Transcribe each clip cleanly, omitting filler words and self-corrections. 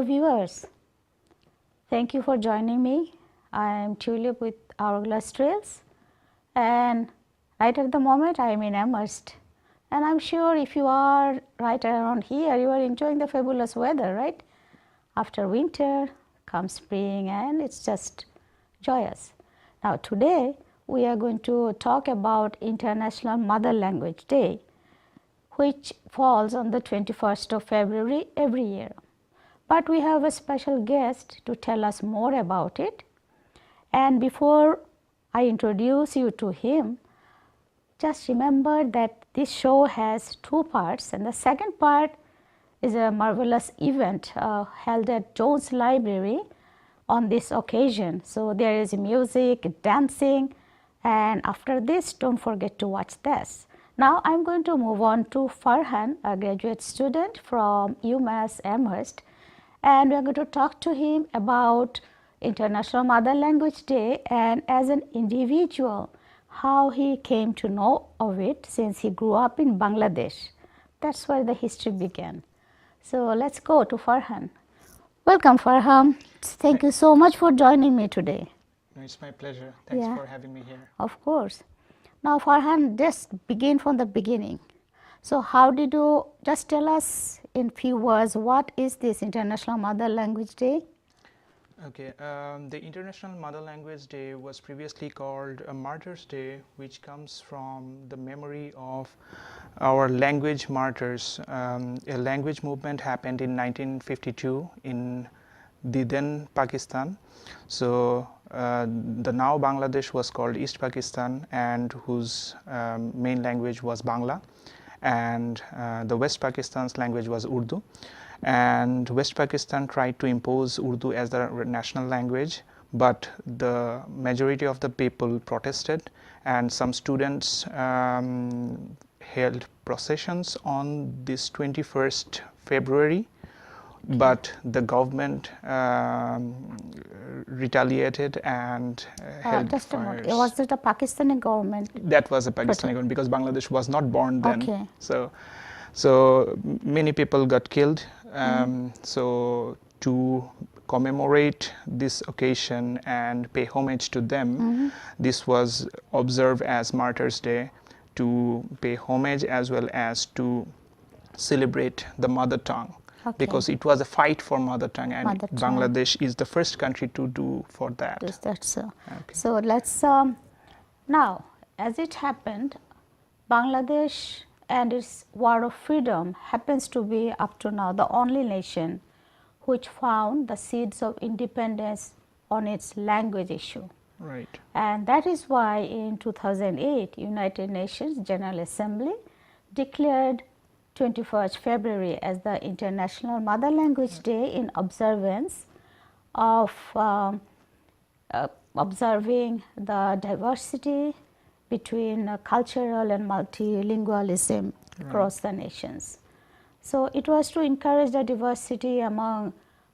viewers, thank you for joining me. I am Tulip with Hourglass Trails, and right at the moment I am in Amherst, and I am sure if you are right around here, you are enjoying the fabulous weather, right? After winter comes spring and it's just joyous. Now today we are going to talk about International Mother Language Day, which falls on the 21st of February every year. But we have a special guest to tell us more about it. And before I introduce you to him, just remember that this show has two parts, and the second part is a marvelous event held at Jones Library on this occasion. So there is music, dancing, and after this, don't forget to watch this. Now I am going to move on to Farhan, a graduate student from UMass Amherst, and we are going to talk to him about International Mother Language Day and as an individual how he came to know of it since he grew up in Bangladesh. That's where the history began. So let's go to Farhan. Welcome, Farhan. Thank you so much for joining me today. It's my pleasure. Thanks for having me here. Of course. Now, Farhan, just begin from the beginning. So how did you just tell us in few words what is this International Mother Language Day? Okay, the International Mother Language Day was previously called a Martyrs' Day, which comes from the memory of our language martyrs. A language movement happened in 1952 in the then Pakistan. So the now Bangladesh was called East Pakistan, and whose main language was Bangla, and the West Pakistan's language was Urdu. And West Pakistan tried to impose Urdu as the national language, but the majority of the people protested, and some students held processions on this 21st February, but the government retaliated and held just a fires. moment. Was it a Pakistani government? That was a Pakistani government because Bangladesh was not born then. Okay. So many people got killed. So to commemorate this occasion and pay homage to them, this was observed as Martyrs' Day, to pay homage as well as to celebrate the mother tongue. Okay. Because it was a fight for mother tongue, and Mother tongue. Bangladesh is the first country to do for that. Is that so? Okay. So let's now, as it happened, Bangladesh and its war of freedom happens to be up to now the only nation which found the seeds of independence on its language issue. Right. And that is why in 2008 United Nations General Assembly declared 21st February as the International Mother Language Day in observance of observing the diversity between cultural and multilingualism across the nations. So it was to encourage the diversity among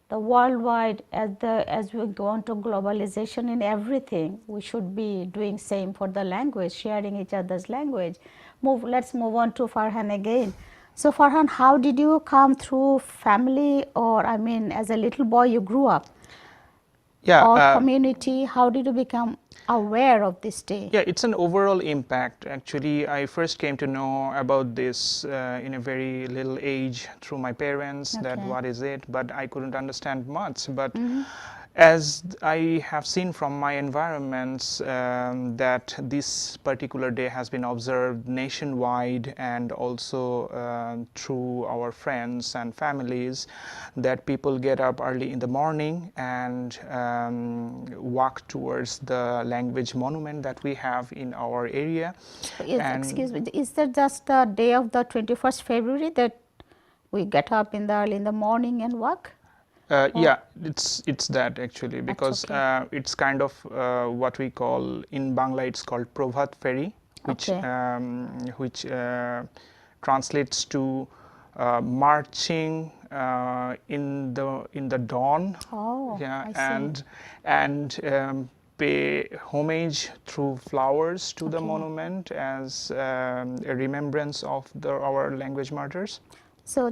the worldwide. As we go on to globalization in everything, we should be doing same for the language, sharing each other's language. Let's move on to Farhan again. So Farhan, how did you come through family, or I mean as a little boy you grew up? Yeah, or community, how did you become aware of this day? Yeah, it's an overall impact. Actually, I first came to know about this in a very little age through my parents, that what is it, but I couldn't understand much. But as I have seen from my environments that this particular day has been observed nationwide, and also through our friends and families, that people get up early in the morning and walk towards the language monument that we have in our area. Excuse me, is that just the day of the 21st February that we get up early in the morning and walk? Yeah, it's that actually, because it's kind of what we call in Bangla, it's called Probhat Ferry, which translates to marching in the dawn. Oh, yeah, and pay homage through flowers to the monument as a remembrance of our language martyrs. So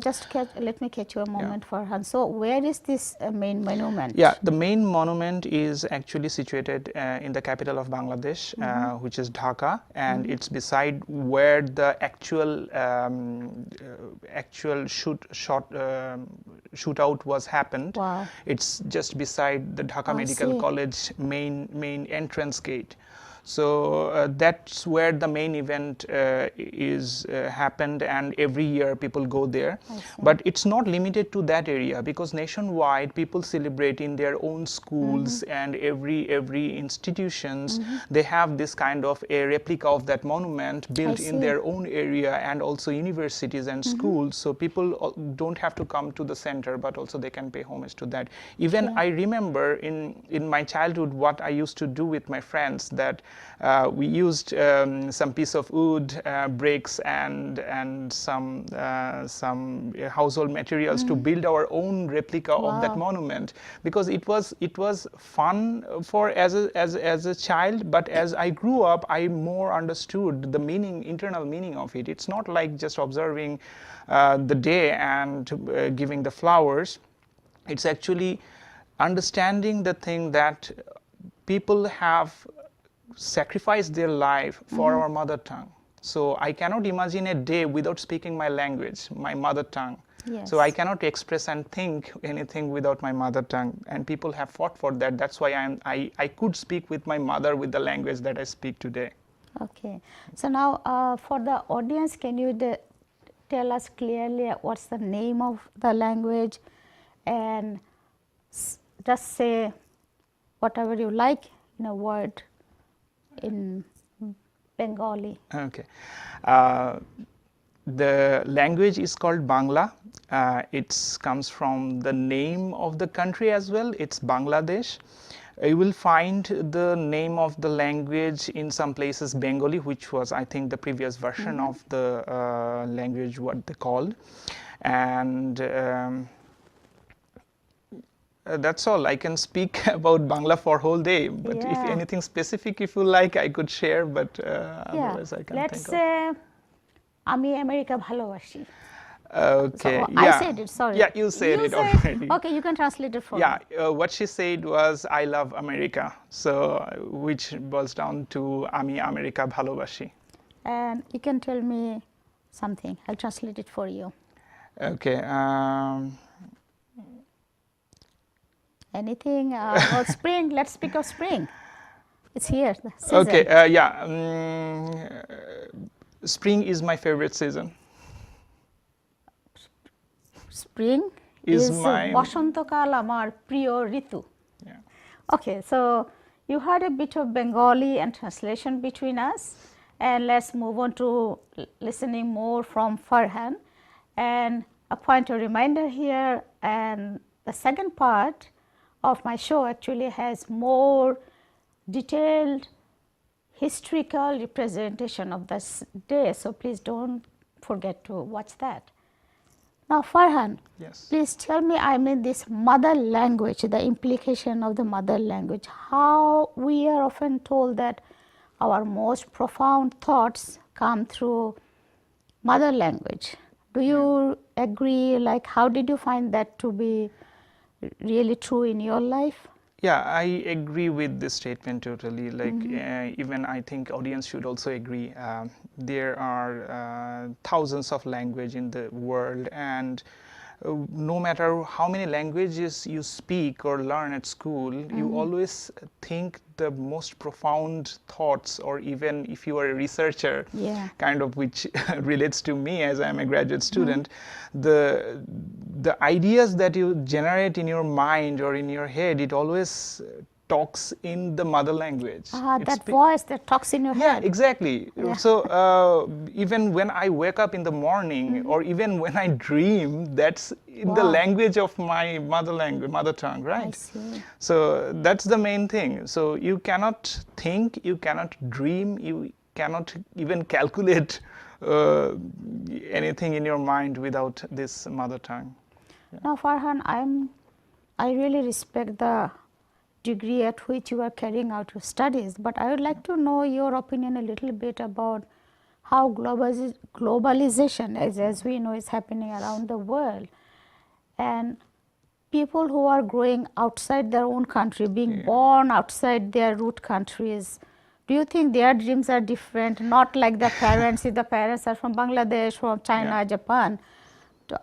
let me catch you a moment, Farhan. So where is this main monument? Yeah, the main monument is actually situated in the capital of Bangladesh, which is Dhaka, and it's beside where the actual shootout was happened. Wow. It's just beside the Dhaka I Medical see. College main entrance gate. So that's where the main event is happened, and every year people go there. But it's not limited to that area, because nationwide people celebrate in their own schools, and every institutions they have this kind of a replica of that monument built in their own area, and also universities and schools. So people don't have to come to the center, but also they can pay homage to that. Even I remember in my childhood what I used to do with my friends, that we used some piece of wood, bricks, and some household materials to build our own replica of that monument, because it was fun for as a child. But as I grew up, I more understood the internal meaning of it. It's not like just observing the day and giving the flowers. It's actually understanding the thing that people have sacrificed their life for our mother tongue. So I cannot imagine a day without speaking my language, my mother tongue. Yes. So I cannot express and think anything without my mother tongue, and people have fought for that. That's why I could speak with my mother with the language that I speak today. Okay. So now for the audience, can you tell us clearly what's the name of the language, and just say whatever you like in a word in Bengali. Okay. The language is called Bangla. It comes from the name of the country as well. It's Bangladesh. You will find the name of the language in some places Bengali, which was, I think, the previous version of the language, what they called. And that's all. I can speak about Bangla for a whole day, but if anything specific, if you like, I could share, but otherwise I can't Let's think say আমি America ভালোবাসি. Okay. So, I said it, sorry. Yeah, you said it already. Okay, you can translate it for me. What she said was, I love America. So, which boils down to আমি America ভালোবাসি. And you can tell me something. I'll translate it for you. Okay. Anything about spring? Let's speak of spring. It's here, the season. Okay. Spring is my favorite season. Spring is my বসন্তকাল আমার প্রিয় ঋতু. Okay, so you had a bit of Bengali and translation between us, and let's move on to listening more from Farhan. And a point of reminder here, and the second part of my show actually has more detailed historical representation of this day, so please don't forget to watch that. Now, Farhan, Yes. please tell me, I mean, this mother language, the implication of the mother language, how we are often told that our most profound thoughts come through mother language. Do you agree? Like, how did you find that to be really true in your life? Yeah, I agree with this statement totally. Like, even I think audience should also agree. There are thousands of language in the world, and no matter how many languages you speak or learn at school, you always think the most profound thoughts, or even if you are a researcher, kind of, which relates to me as I'm a graduate student, the ideas that you generate in your mind or in your head, it always talks in the mother language. That voice that talks in your head. Yeah, exactly. So even when I wake up in the morning, or even when I dream, that's in the language of my mother tongue, right? I see. So that's the main thing. So you cannot think, you cannot dream, you cannot even calculate anything in your mind without this mother tongue. Now, Farhan, I really respect the degree at which you are carrying out your studies, but I would like to know your opinion a little bit about how globalization, as we know, is happening around the world, and people who are growing outside their own country, being born outside their root countries, do you think their dreams are different? Not like the parents, if the parents are from Bangladesh, from China, Japan,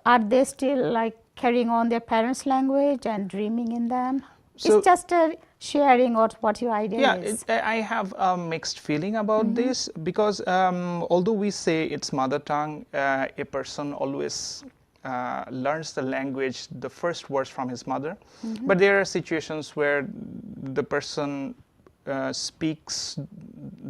are they still like carrying on their parents' language and dreaming in them? So, it's just a sharing what your idea is. I have a mixed feeling about this, because although we say it's mother tongue, a person always learns the language, the first words from his mother. But there are situations where the person speaks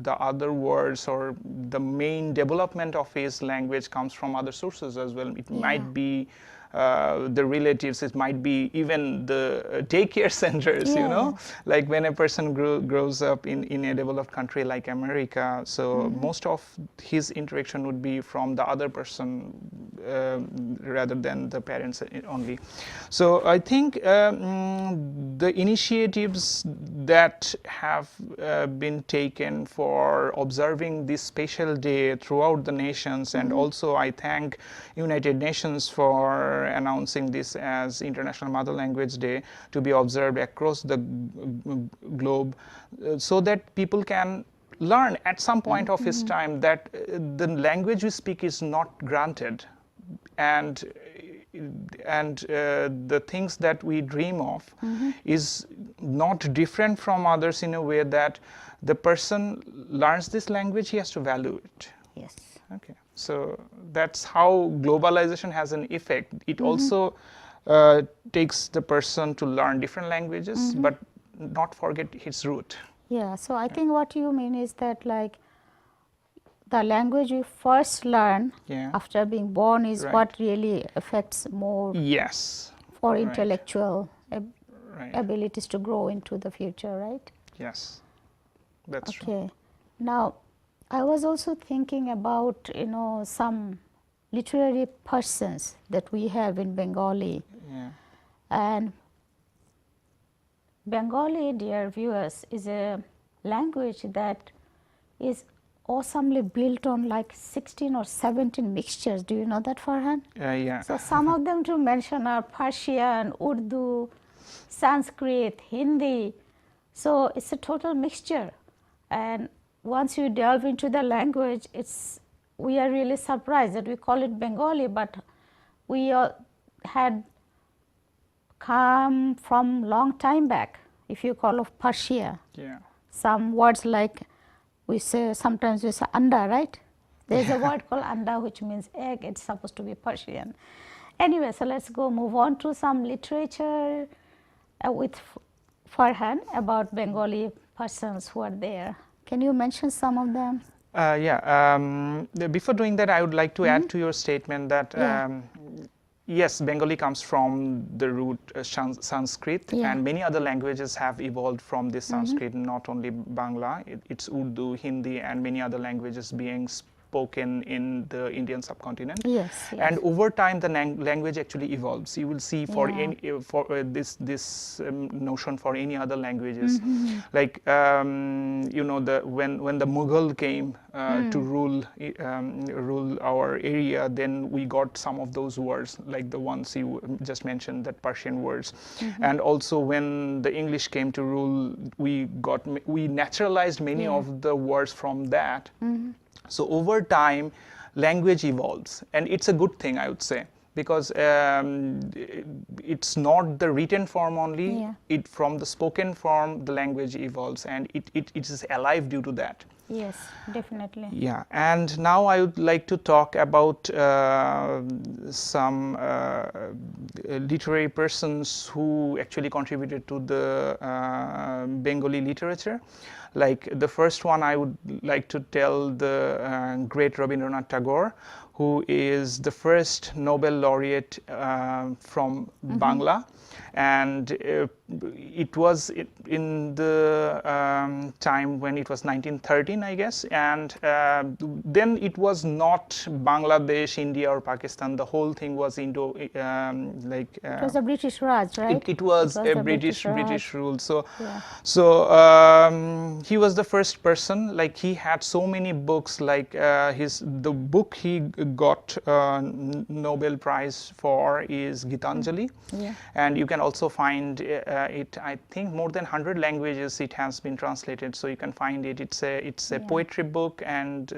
the other words, or the main development of his language comes from other sources as well. It might be the relatives, it might be even the daycare centers, you know, like when a person grows up in a developed country like America, so most of his interaction would be from the other person rather than the parents only. So I think the initiatives that have been taken for observing this special day throughout the nations, and also I thank United Nations for announcing this as International Mother Language Day to be observed across the globe, so that people can learn at some point of his time that the language we speak is not granted, and the things that we dream of is not different from others, in a way that the person learns this language, he has to value it. Yes. Okay. So that's how globalization has an effect. It also takes the person to learn different languages, but not forget his root. Yeah, so I think what you mean is that like the language we first learn after being born is what really affects more for intellectual abilities to grow into the future, right? Yes, that's true. Okay. Now, I was also thinking about, some literary persons that we have in Bengali. And Bengali, dear viewers, is a language that is awesomely built on like 16 or 17 mixtures. Do you know that, Farhan? Yeah. So some of them to mention are Persian, Urdu, Sanskrit, Hindi. So it's a total mixture. And once you delve into the language, we are really surprised that we call it Bengali, but we had come from long time back. If you call of Persia, some words like sometimes we say anda, right? There's a word called anda which means egg. It's supposed to be Persian. Anyway, so let's move on to some literature with Farhan about Bengali persons who are there. Can you mention some of them? Before doing that, I would like to add to your statement that yes, Bengali comes from the root Sanskrit, and many other languages have evolved from this Sanskrit, not only Bangla. It's Urdu, Hindi, and many other languages being spoken in the Indian subcontinent. And over time, the language actually evolves. You will see for this notion for any other languages, like when the Mughal came to rule our area, then we got some of those words, like the ones you just mentioned, that Persian words. And also when the English came to rule, we naturalized many of the words from that. So over time, language evolves, and it's a good thing, I would say, because it's not the written form only. From the spoken form, the language evolves, and it is alive due to that. Yes, definitely. Yeah, and now I would like to talk about some literary persons who actually contributed to the Bengali literature. Like the first one, I would like to tell the great Rabindranath Tagore, who is the first Nobel laureate from Bangla. And it was in the time when it was 1913 19, I guess, and then it was not Bangladesh, India, or Pakistan. The whole thing was Indo, like. It was a British Raj, right? It was a the British rule. So, Yeah. he was the first person. Like he had so many books. Like the book he got Nobel Prize for is Gitanjali, Yeah. and you can also find it. I think more than 100 languages it has been translated. So you can find it. It's a poetry book, and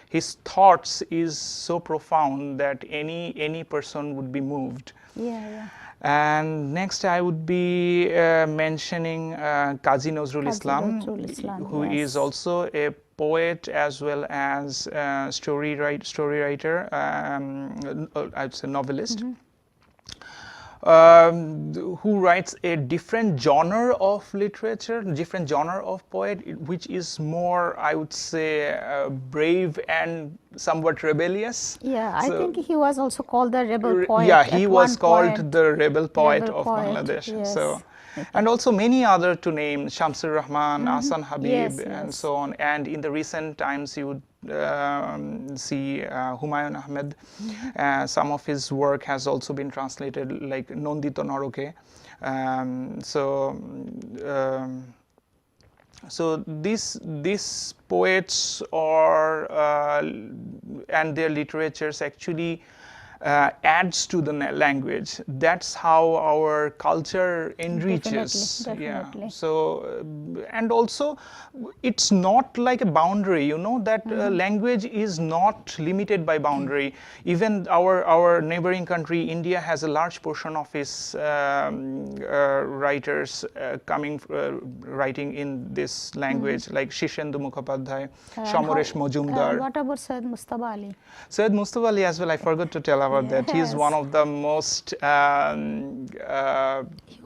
his thoughts is so profound that any person would be moved. Yeah. And next I would be mentioning Kazi Nazrul Islam, who is also a poet as well as story writer, I'd say novelist. Who writes a different genre of literature, different genre of poet, which is more, I would say, brave and somewhat rebellious. Yeah, I think he was also called the rebel poet. Yeah, he was called the rebel poet of Bangladesh. Yes. So, and also many other to name, Shamsur Rahman, Ahsan Habib, and so on. And in the recent times, you would see Humayun Ahmed. Some of his work has also been translated, like Nondito Noroke. So these poets and their literatures actually adds to the language. That's how our culture enriches. Definitely. Yeah. So and also it's not like a boundary. You know that language is not limited by boundary. Even our neighboring country India has a large portion of its writers writing in this language, like Shishendu Mukhopadhyay, Shamoresh Majumdar. What about Syed Mustafa Ali? Syed Mustafa Ali as well. I forgot to tell about that. He is one of the most. He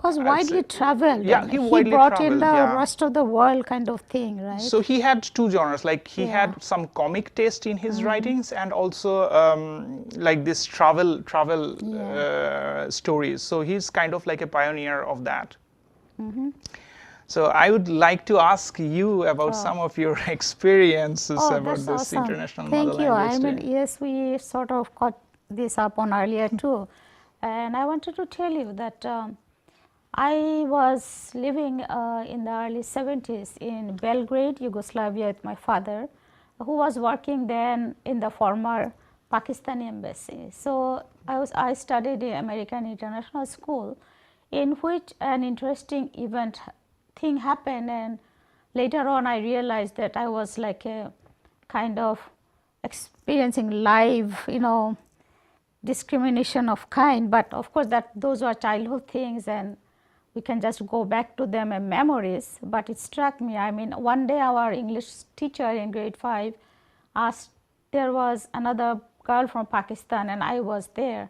was widely traveled. Yeah, he widely brought traveled, in the rest of the world kind of thing, right? So he had two genres. Like he had some comic taste in his writings, and also like this travel stories. So he's kind of like a pioneer of that. So I would like to ask you about some of your experiences about this awesome. International Thank Mother you. Language Day. I mean, yes, we sort of caught this up on earlier too. And I wanted to tell you that I was living in the early 70s in Belgrade, Yugoslavia with my father, who was working then in the former Pakistani embassy. So I studied in American International School, in which an interesting thing happened, and later on I realized that I was like a kind of experiencing live, discrimination of kind, but of course those were childhood things and we can just go back to them and memories. But it struck me, I mean, one day our English teacher in grade 5 asked, there was another girl from Pakistan and I was there.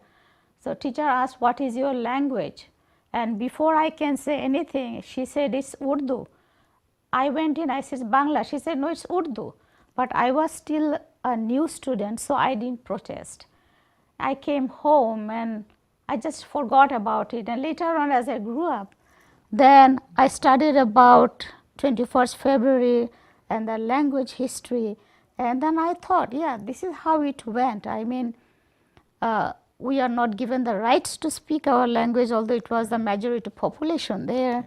So teacher asked, what is your language? And before I can say anything, she said, it's Urdu. I went in, I said, Bangla. She said, no, it's Urdu. But I was still a new student, so I didn't protest. I came home and I just forgot about it. And later on, as I grew up, then I studied about 21st February and the language history. And then I thought, yeah, this is how it went. I mean, we are not given the rights to speak our language, although it was the majority population there.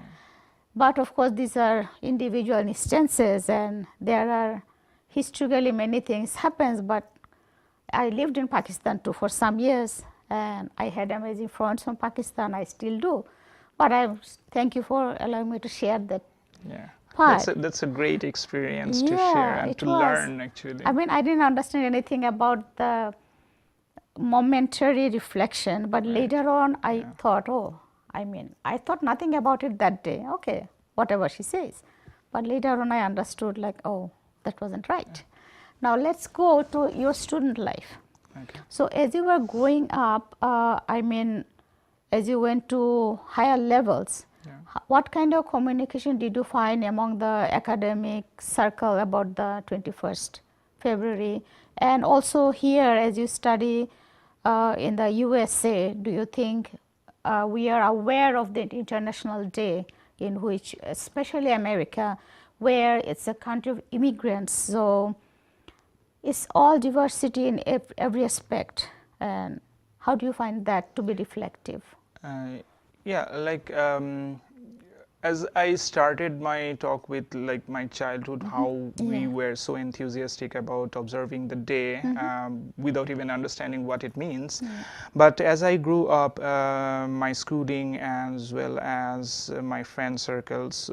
But of course, these are individual instances, and there are historically many things happens. But I lived in Pakistan too for some years, and I had amazing friends from Pakistan. I still do. But thank you for allowing me to share that. Yeah. Part. That's a great experience to share and to learn, actually. I mean, I didn't understand anything about the momentary reflection, but later on I thought, I thought nothing about it that day. Okay, whatever she says. But later on I understood, like, oh, that wasn't right. Yeah. Now let's go to your student life. Okay. So as you were growing up, as you went to higher levels, what kind of communication did you find among the academic circle about the 21st February? And also here, as you study in the USA, do you think we are aware of the International Day in which, especially America, where it's a country of immigrants. So it's all diversity in every aspect. And how do you find that to be reflective? Uh, yeah, like as I started my talk with like my childhood, how we Yeah. were so enthusiastic about observing the day without even understanding what it means. But as I grew up, my schooling as well as my friend circles,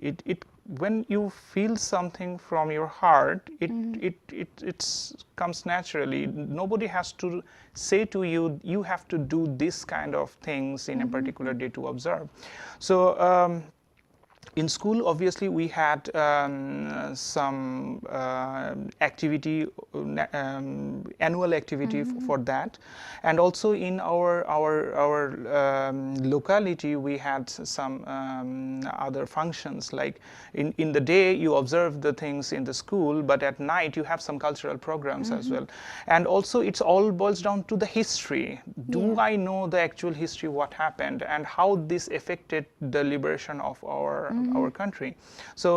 it when you feel something from your heart, it comes naturally. Nobody has to say to you, you have to do this kind of things in a particular day to observe. So in school, obviously, we had some activity, annual activity for that, and also in our locality, we had some other functions. Like in the day, you observe the things in the school, but at night you have some cultural programs as well. And also, it's all boils down to the history. Do Yeah. I know the actual history, what happened, and how this affected the liberation of our country? So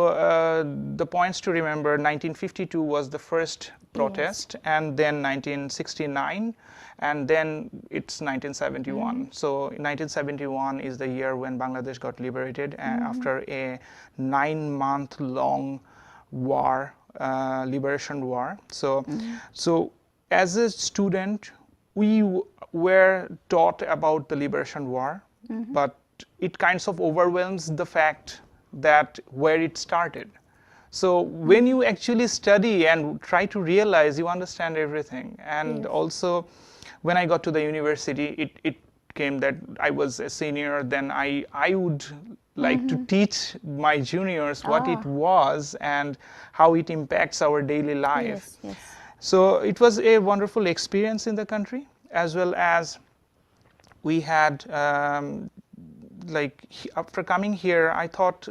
the points to remember: 1952 was the first protest, and then 1969, and then it's 1971. So 1971 is the year when Bangladesh got liberated after a 9-month long war, liberation war. So as a student, we were taught about the liberation war, but it kinds of overwhelms the fact that where it started. So when you actually study and try to realize, you understand everything. And Yes. also, when I got to the university, it came that I was a senior, then I would like to teach my juniors what it was and how it impacts our daily life. Yes, yes. So it was a wonderful experience in the country, as well as we had after coming here, I thought,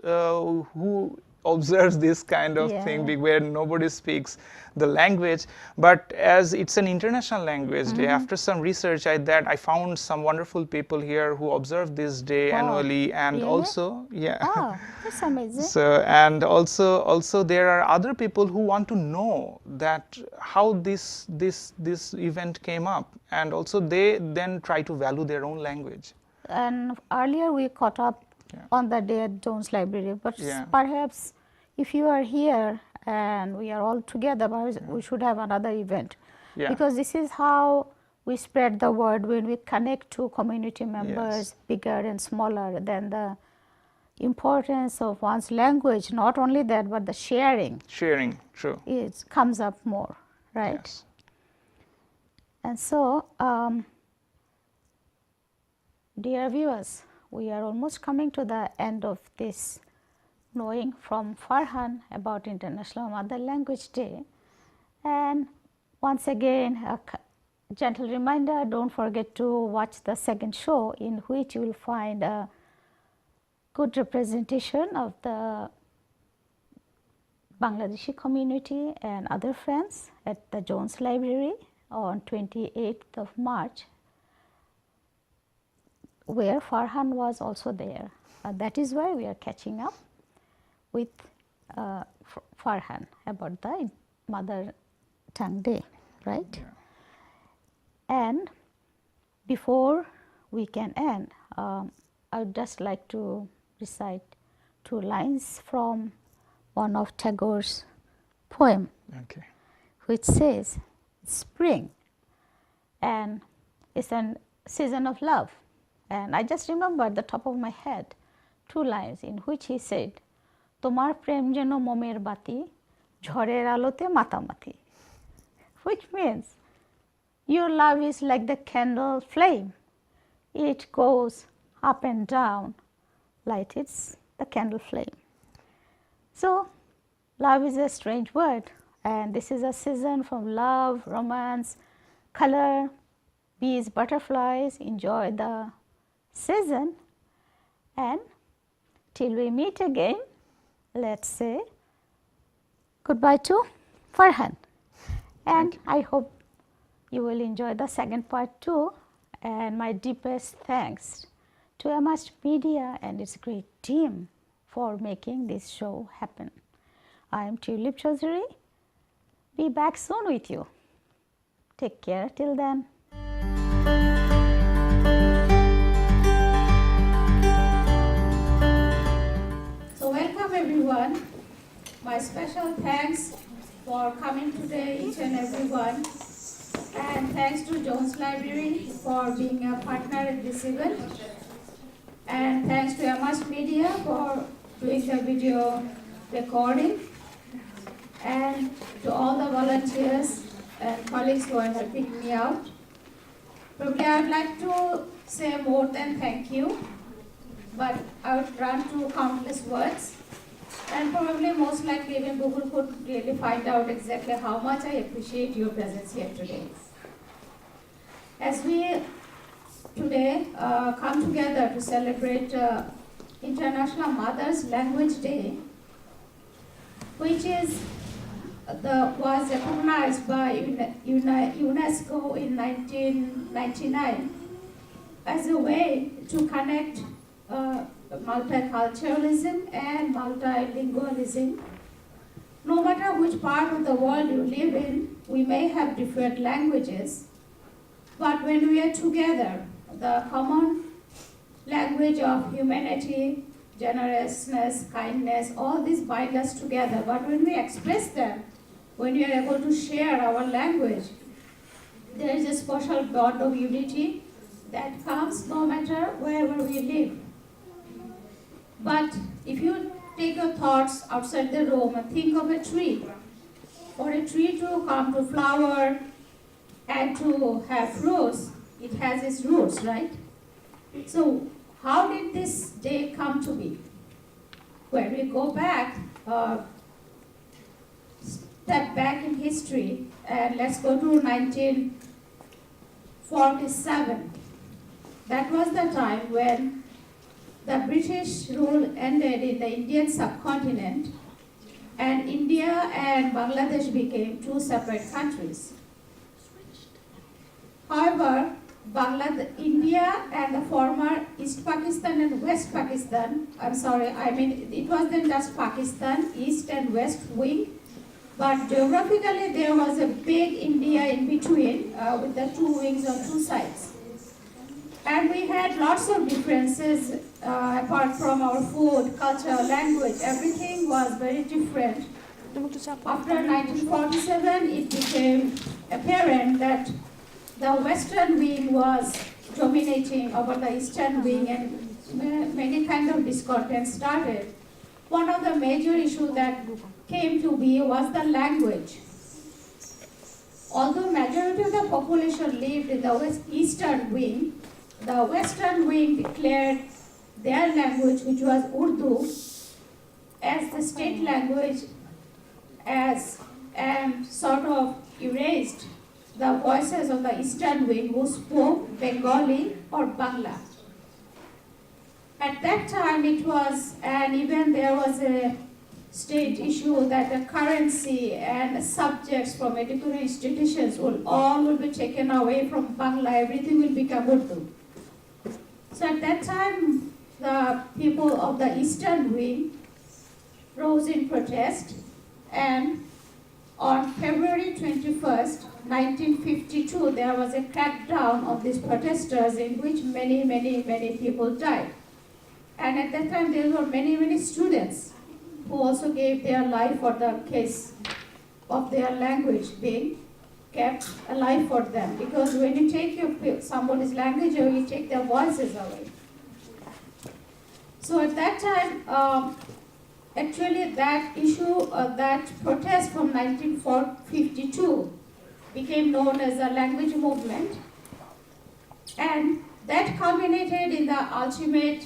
who observes this kind of thing Yeah. where nobody speaks the language? But as it's an international language day, after some research I found some wonderful people here who observe this day Wow. annually, and Really? also, yeah. Oh, that's amazing. So, and also there are other people who want to know that how this event came up, and also they then try to value their own language. And earlier we caught up Yeah. on that day at Jones Library, but Yeah. perhaps if you are here and we are all together, perhaps we should have another event. Yeah. Because this is how we spread the word when we connect to community members, Yes. bigger and smaller, than the importance of one's language. Not only that, but the Sharing, true. it comes up more, right? Yes. And so, dear viewers, we are almost coming to the end of this knowing from Farhan about International Mother Language Day. And once again, a gentle reminder, don't forget to watch the second show, in which you will find a good representation of the Bangladeshi community and other friends at the Jones Library on 28th of March, where Farhan was also there. That is why we are catching up with Farhan about the Mother Tongue Day, right? Yeah. And before we can end, I would just like to recite 2 lines from one of Tagore's poem, Okay. which says, spring, and it's a season of love. And I just remember at the top of my head 2 lines in which he said, তোমার প্রেম যেন মোমের বাতি ঝড়ের আলোতে মাতামাতি, which means your love is like the candle flame. It goes up and down like it's the candle flame. So love is a strange word, and this is a season from love, romance, color, bees, butterflies. Enjoy the season, and till we meet again, let's say goodbye to Farhan. And I hope you will enjoy the second part too. And my deepest thanks to Amherst Media and its great team for making this show happen. I am Tulip Chaudhary. Be back soon with you. Take care till then. So welcome everyone. My special thanks for coming today, each and everyone. And thanks to Jones Library for being a partner at this event. And thanks to UMass Media for doing the video recording. And to all the volunteers and colleagues who are helping me out. Probably I would like to say more than thank you, but I would run to countless words. And probably most likely even Google could really find out exactly how much I appreciate your presence here today. As we today come together to celebrate International Mother's Language Day, which was recognized by UNESCO in 1999 as a way to connect multiculturalism and multilingualism. No matter which part of the world you live in, we may have different languages, but when we are together, the common language of humanity, generousness, kindness, all these bind us together. But when we express them, when we are able to share our language, there is a special bond of unity that comes no matter wherever we live. But if you take your thoughts outside the room and think of a tree, for a tree to come to flower and to have fruits, it has its roots, right? So how did this day come to be? When we go back, step back in history, and let's go to 1947. That was the time when the British rule ended in the Indian subcontinent, and India and Bangladesh became two separate countries. However, India and the former East Pakistan and West Pakistan, it wasn't just Pakistan, East and West wing, but geographically there was a big India in between with the two wings on two sides. And we had lots of differences apart from our food, culture, language, everything was very different. After 1947, it became apparent that the Western wing was dominating over the Eastern wing, and many kinds of discontent started. One of the major issues that came to be was the language. Although majority of the population lived in the Eastern wing, the Western wing declared their language, which was Urdu, as the state language, and sort of erased the voices of the Eastern wing who spoke Bengali or Bangla. At that time it was, and even there was a state issue that the currency and subjects from educational institutions will be taken away from Bangla, everything will become Urdu. So at that time, the people of the Eastern wing rose in protest, and on February 21st, 1952, there was a crackdown on these protesters in which many people died. And at that time, there were many students who also gave their life for the case of their language being kept alive for them. Because when you take somebody's language away, you take their voices away. So at that time, actually that issue, that protest from 1952 became known as the language movement. And that culminated in the ultimate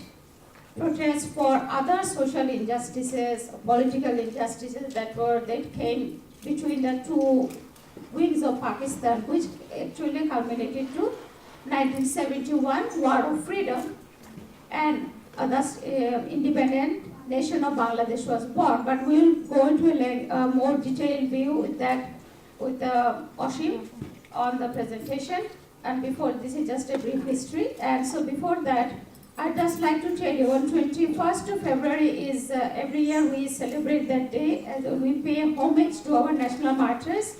protest for other social injustices, political injustices that came between the two wings of Pakistan, which actually culminated to 1971 War of Freedom, and thus independent nation of Bangladesh was born. But we will go into a more detailed view with that, with Oshim on the presentation. And before, this is just a brief history. And so before that, I'd just like to tell you, on 21st of February is every year we celebrate that day and we pay homage to our national martyrs.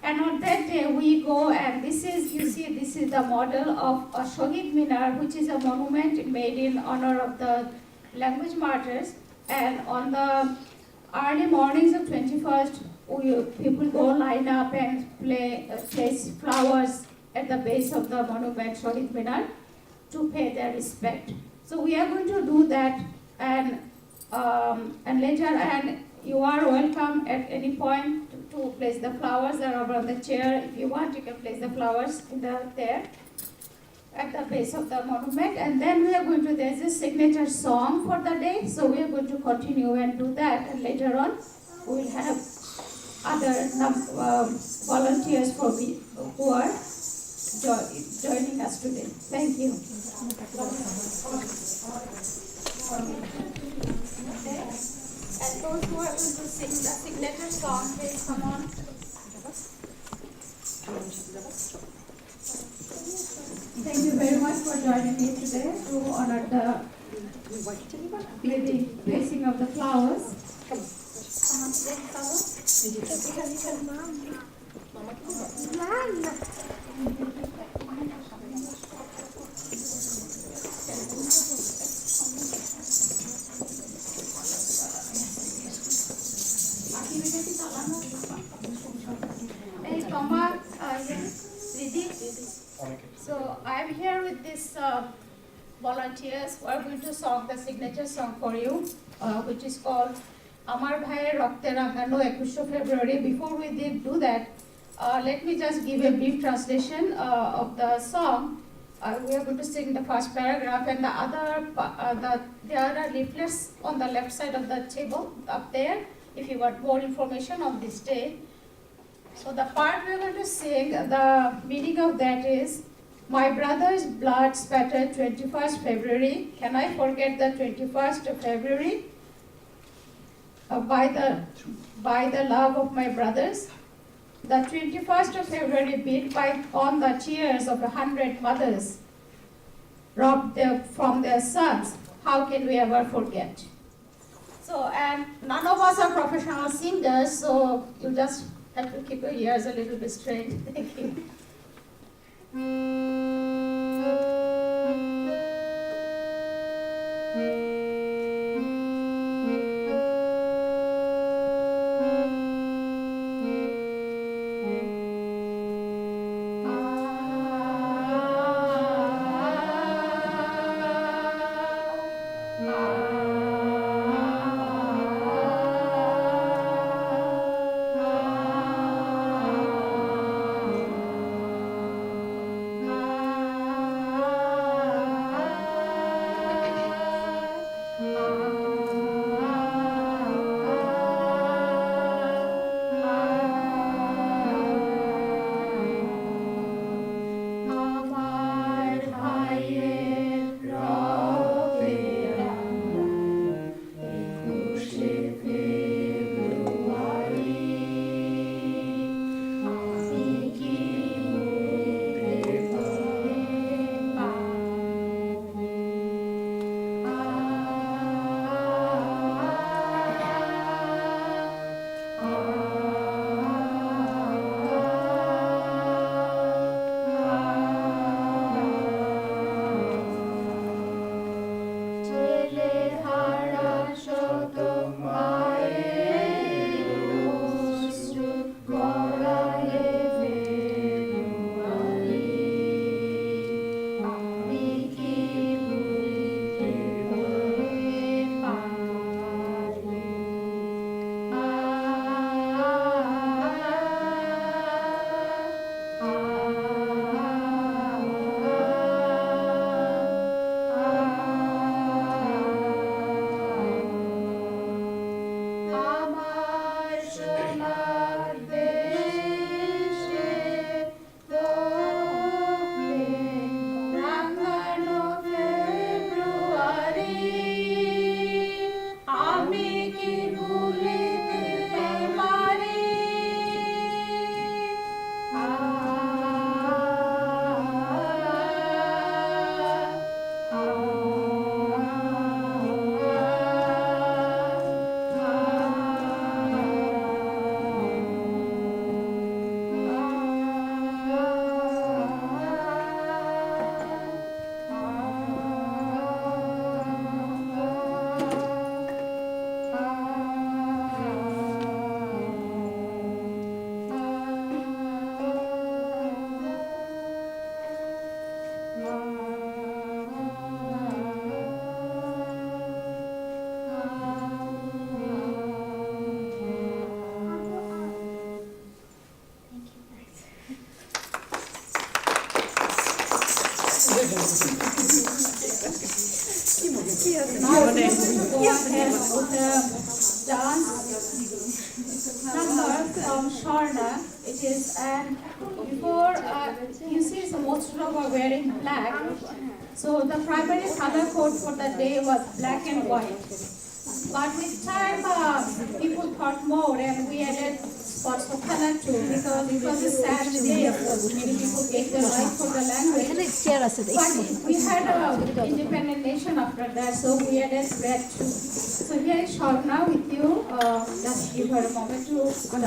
And on that day we go, and this is, you see, this is the model of a Shahid Minar, which is a monument made in honor of the language martyrs. And on the early mornings of 21st, people go line up and place flowers at the base of the monument Shahid Minar to pay their respect. So we are going to do that, and later, and you are welcome at any point to place the flowers. They're over on the chair. If you want, you can place the flowers in there at the base of the monument. And then we are going to, there's a signature song for the day, so we are going to continue and do that, and later on we will have other volunteers who are joining us today. Thank you. And those who are going to sing the signature song, please come on. Thank you very much for joining me today to honor the placing of the flowers. Hey, Toma, so I'm here with these volunteers who are going to sing the signature song for you, which is called Amar Bhaiyer Rokte Rangano 21 February. Before we do that, let me just give a brief translation of the song. We are going to sing the first paragraph, and the other, there are leaflets on the left side of the table up there if you want more information on this day. So the part we are going to sing, the meaning of that is, my brother's blood spattered 21st February. Can I forget the 21st of February? By the love of my brothers. The 21st of February beat on the tears of 100 mothers robbed from their sons. How can we ever forget? So, and none of us are professional singers, so you just have to keep your ears a little bit straight. Thank you. Now we're going to go ahead with the dance number from Sharna. It is, and before you see, so most of them are wearing black. So the primary color code for the day was black and white. But with time, people thought more, and we added spots of color too, because it was a sad day, of course. Many people gave their life for the language. But we had an independent nation after that, so we added red too. So here is Sharna with you. Just give her a moment to start.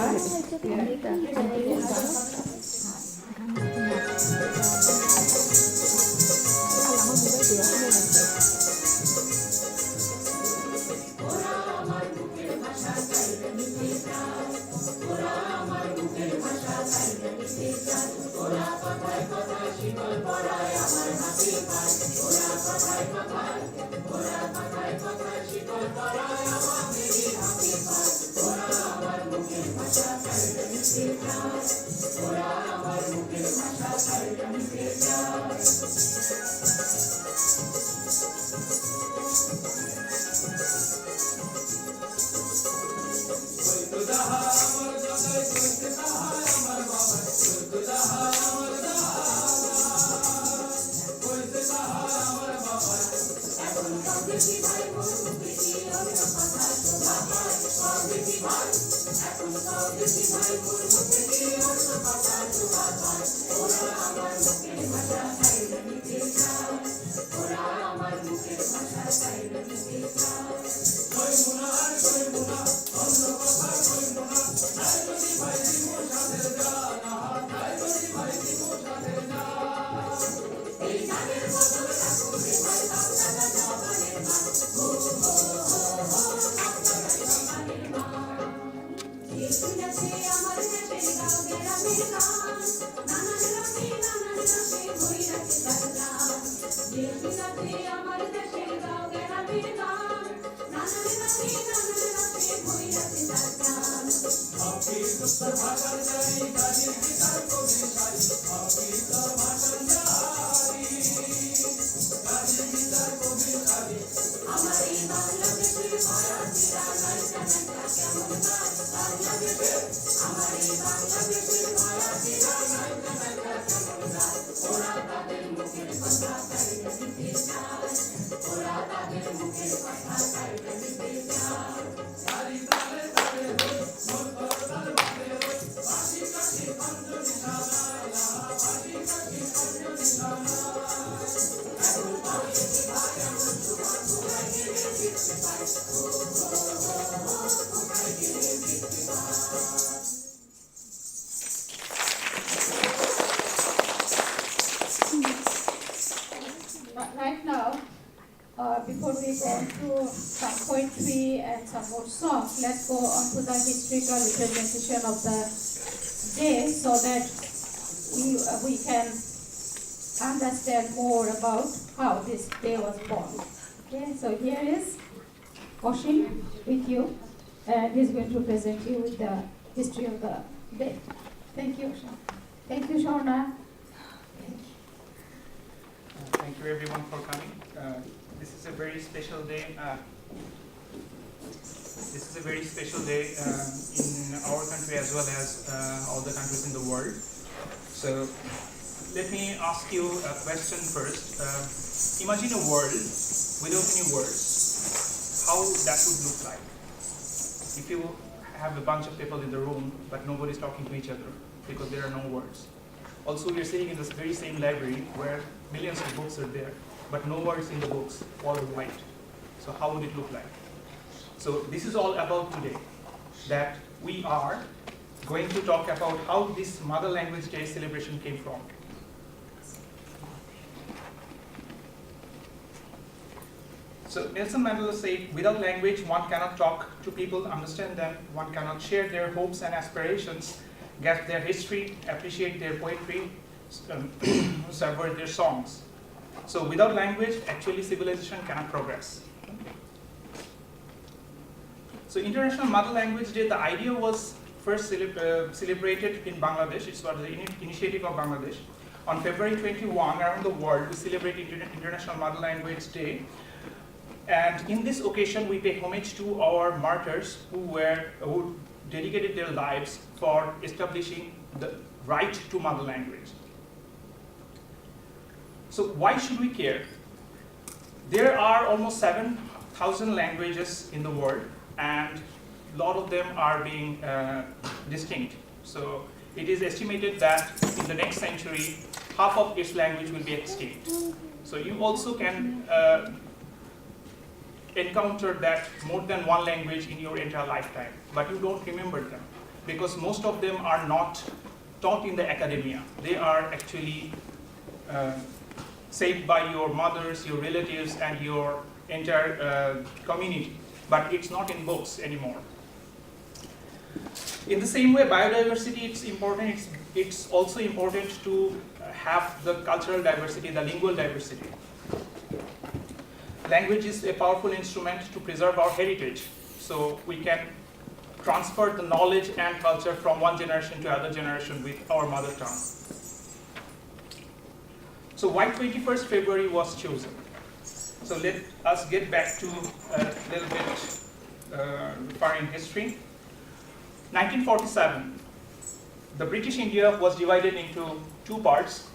Right now, before we go into some poetry and some more songs, let's go on to the historical representation of the day so that we can understand more about how this day was born. Okay, so here is Oshin with you, and he's going to present you with the history of the day. Thank you, Shauna. Thank you, Shauna. Thank you everyone for coming. This is a very special day. This is a very special day in our country as well as all the countries in the world. So let me ask you a question first. Imagine a world without any words. How that would look like? If you have a bunch of people in the room, but nobody's talking to each other because there are no words. Also, we are sitting in this very same library where millions of books are there, but no words in the books, all are white. So how would it look like? So this is all about today, that we are going to talk about how this Mother Language Day celebration came from. So Nelson Mandela said, without language, one cannot talk to people, understand them, one cannot share their hopes and aspirations, get their history, appreciate their poetry, savor their songs. So without language, actually civilization cannot progress. So International Mother Language Day, the idea was first celebrated in Bangladesh. It was the initiative of Bangladesh. on February 21 around the world we celebrate International Mother Language Day. And in this occasion, we pay homage to our martyrs who dedicated their lives for establishing the right to mother language. So why should we care? There are almost 7,000 languages in the world, and a lot of them are being distinct. So it is estimated that in the next century, half of its language will be extinct. So you also can encounter that more than one language in your entire lifetime, but you don't remember them because most of them are not taught in the academia. They are actually saved by your mothers, your relatives, and your entire community, but it's not in books anymore. In the same way, biodiversity is important. It's also important to have the cultural diversity, the lingual diversity. Language is a powerful instrument to preserve our heritage, so we can transfer the knowledge and culture from one generation to another generation with our mother tongue. So why 21st February was chosen? So let us get back to a little bit far in history. 1947, the British India was divided into two parts.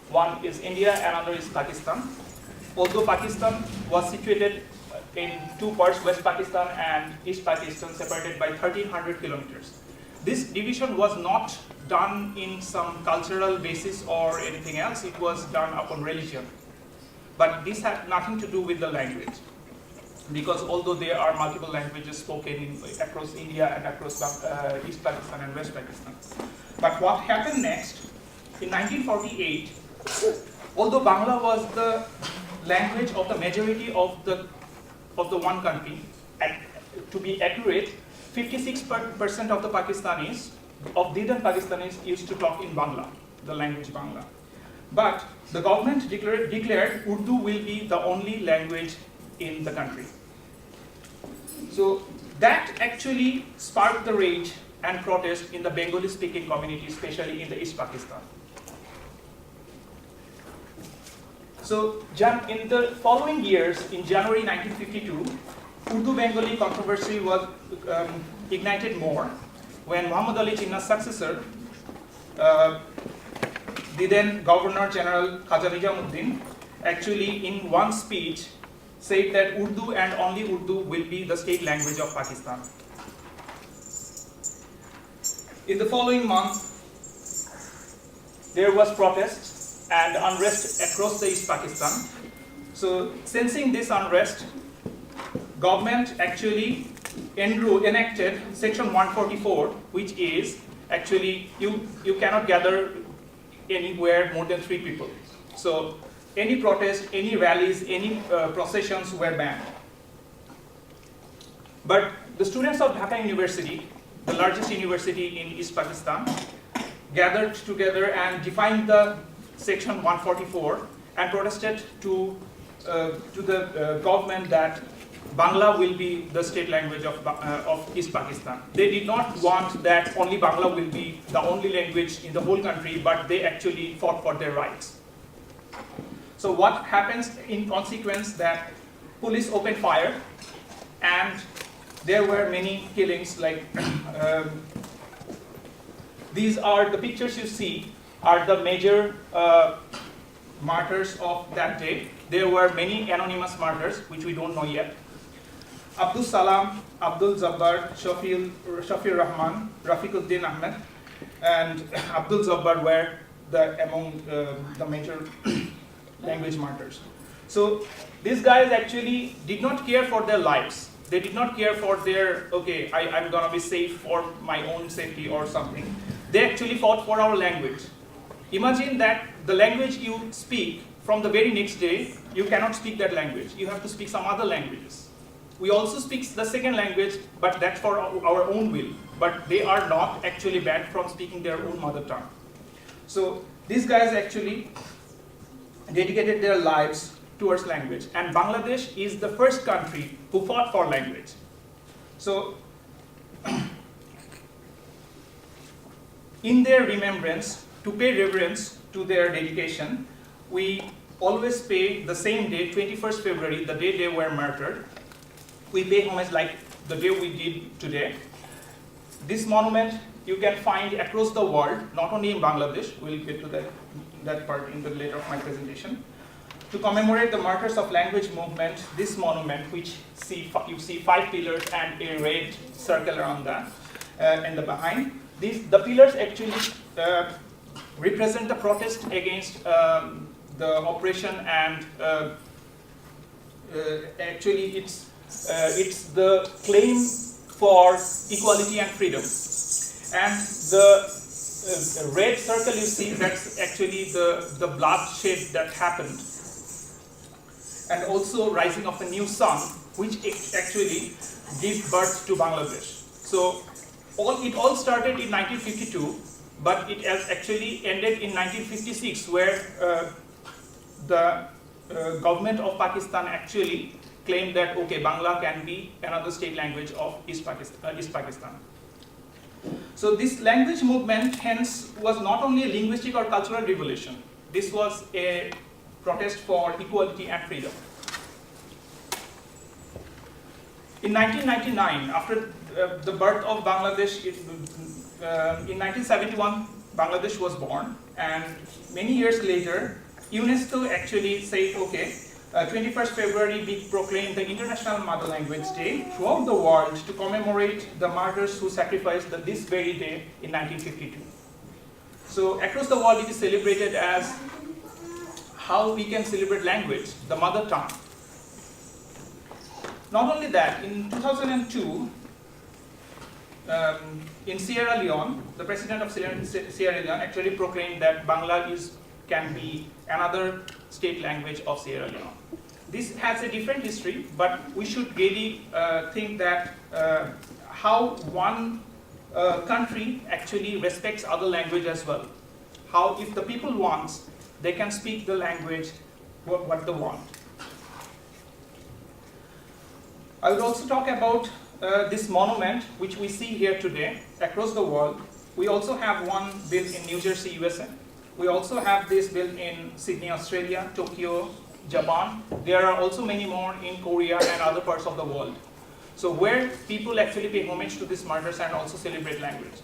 One is India, another is Pakistan. Although Pakistan was situated in two parts, West Pakistan and East Pakistan, separated by 1,300 kilometers. This division was not done in some cultural basis or anything else. It was done upon religion. But this had nothing to do with the language, because although there are multiple languages spoken across India and across East Pakistan and West Pakistan. But what happened next, in 1948, although Bangla was the language of the majority of the one country, and to be accurate, 56% of the Pakistanis, of Didan Pakistanis, used to talk in Bangla, the language Bangla. But the government declared Urdu will be the only language in the country. So that actually sparked the rage and protest in the Bengali-speaking community, especially in the East Pakistan. So in the following years, in January 1952, Urdu-Bengali controversy was ignited more when Muhammad Ali Jinnah's successor, the then Governor General Khaja Nizamuddin, actually in one speech said that Urdu and only Urdu will be the state language of Pakistan. In the following month, there was protests and unrest across the East Pakistan. So sensing this unrest, government actually enacted section 144, which is actually you cannot gather anywhere more than 3 people. So any protest, any rallies, any processions were banned. But the students of Dhaka University, the largest university in East Pakistan, gathered together and defined the section 144 and protested to the government that Bangla will be the state language of East Pakistan. They did not want that only Bangla will be the only language in the whole country, but they actually fought for their rights. So what happens in consequence that police opened fire and there were many killings, like these are the pictures you see are the major martyrs of that day. There were many anonymous martyrs which we don't know yet. Abdul Salam, Abdul Jabbar, Shafir Rahman, Rafiquddin Ahmed, and Abdul Jabbar were among the major language martyrs. So these guys actually did not care for their lives. They did not care for their, okay, I'm gonna be safe for my own safety or something. They actually fought for our language. Imagine that the language you speak, from the very next day, you cannot speak that language. You have to speak some other languages. We also speak the second language, but that's for our own will. But they are not actually banned from speaking their own mother tongue. So these guys actually dedicated their lives towards language. And Bangladesh is the first country who fought for language. So in their remembrance, to pay reverence to their dedication, we always pay the same day, 21st February, the day they were martyred. We pay homage like the day we did today. This monument you can find across the world, not only in Bangladesh. We'll get to that part in the later of my presentation. To commemorate the martyrs of language movement, this monument, which you see 5 pillars and a red circle around that, and the behind. The pillars actually represent the protest against the oppression, and actually it's the claim for equality and freedom. And the red circle you see, that's actually the bloodshed that happened. And also rising of a new sun, which actually gave birth to Bangladesh. So it all started in 1952, but it has actually ended in 1956, where the government of Pakistan actually claimed that, okay, Bangla can be another state language of East Pakistan. So this language movement, hence, was not only a linguistic or cultural revolution. This was a protest for equality and freedom. In 1999, after the birth of Bangladesh, in 1971, Bangladesh was born, and many years later, UNESCO actually said, okay, 21st February, we proclaimed the International Mother Language Day throughout the world to commemorate the martyrs who sacrificed this very day in 1952. So across the world, it is celebrated as how we can celebrate language, the mother tongue. Not only that, in 2002, in Sierra Leone, the president of Sierra Leone actually proclaimed that Bangla can be another state language of Sierra Leone. This has a different history, but we should really think that how one country actually respects other language as well. How if the people want, they can speak the language what they want. I would also talk about this monument, which we see here today across the world. We also have one built in New Jersey, USA. We also have this built in Sydney, Australia, Tokyo, Japan. There are also many more in Korea and other parts of the world. So where people actually pay homage to these martyrs and also celebrate language.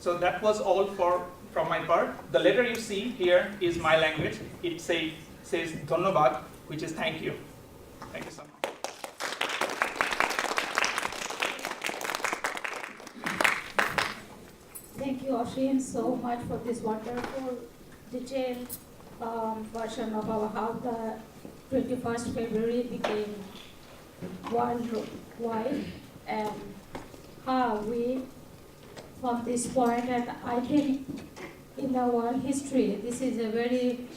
So that was all from my part. The letter you see here is my language. It says Dhonnobad, which is thank you. Thank you so much. Thank you, Oshin, so much for this wonderful, detailed version of how the 21st February became worldwide and how we, from this point, and I think in our history, this is a very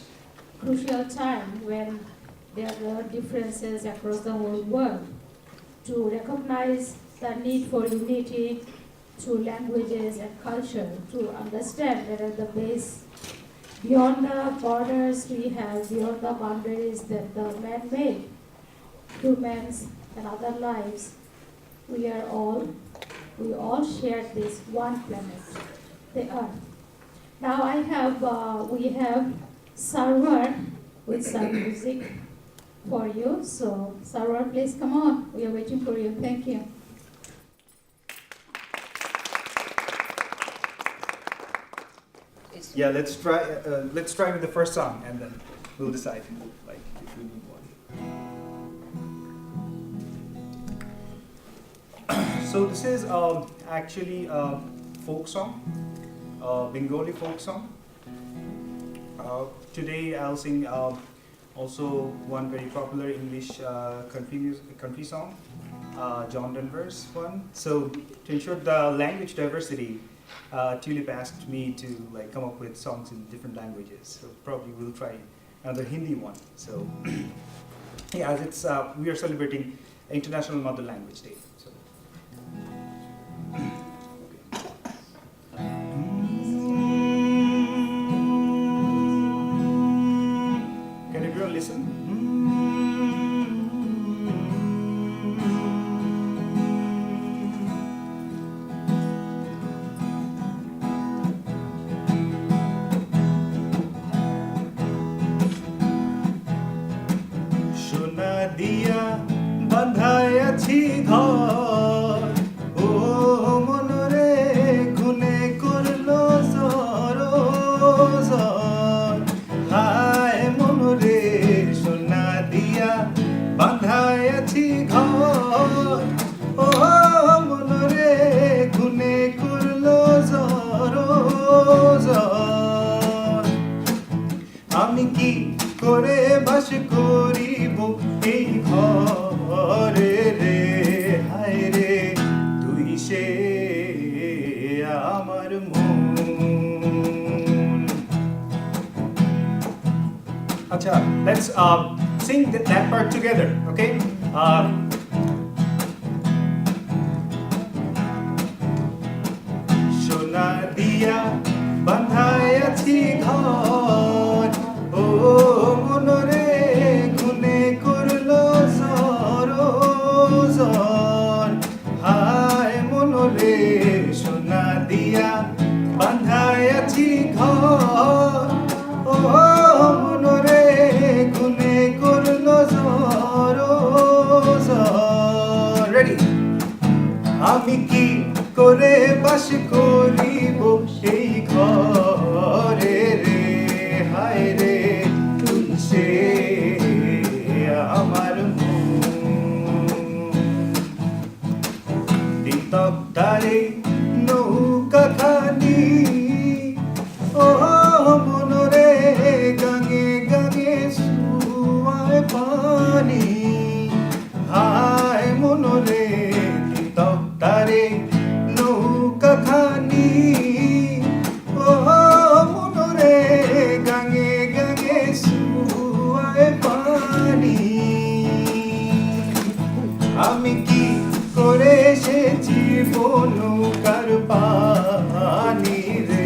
crucial time when there are differences across the whole world to recognize the need for unity to languages and culture, to understand that at the base, beyond the borders we have, beyond the boundaries that the man made, humans and other lives, we all share this one planet, the Earth. Now we have Sarwar with some music for you. So Sarwar, please come on. We are waiting for you. Thank you. Yeah, let's try with the first song, and then we'll decide if we need one. So this is actually a folk song, Bengali folk song. Today I'll sing also one very popular English country song, John Denver's one. So to ensure the language diversity, Tulip asked me to come up with songs in different languages. So probably we'll try another Hindi one. So yeah, as it's we are celebrating International Mother Language Day. So. Can everyone? everyone listen. let's sing that part together, okay? সোনা দিয়া বান্ধায় আছি ঘর ও মনরে গুনে করলো সরোজন হায় মনরে সোনা দিয়া বান্ধায় আছি ঘর ও মনরে গুনে করলো সরোজন রেডি আমি কি করে বাস করিব সেই ঘরে রে হায় রে তুই সে আমার তিতক তারে নৌকা খানি ও মনরে গাঙে গাঙে সুয়ায় পানি হায় মনরে তিতক তারে নৌকা খানি ও মনরে গাঙে গাঙে সুয়ায় পানি আমি কি করে এসেছি নৌকার পানি রে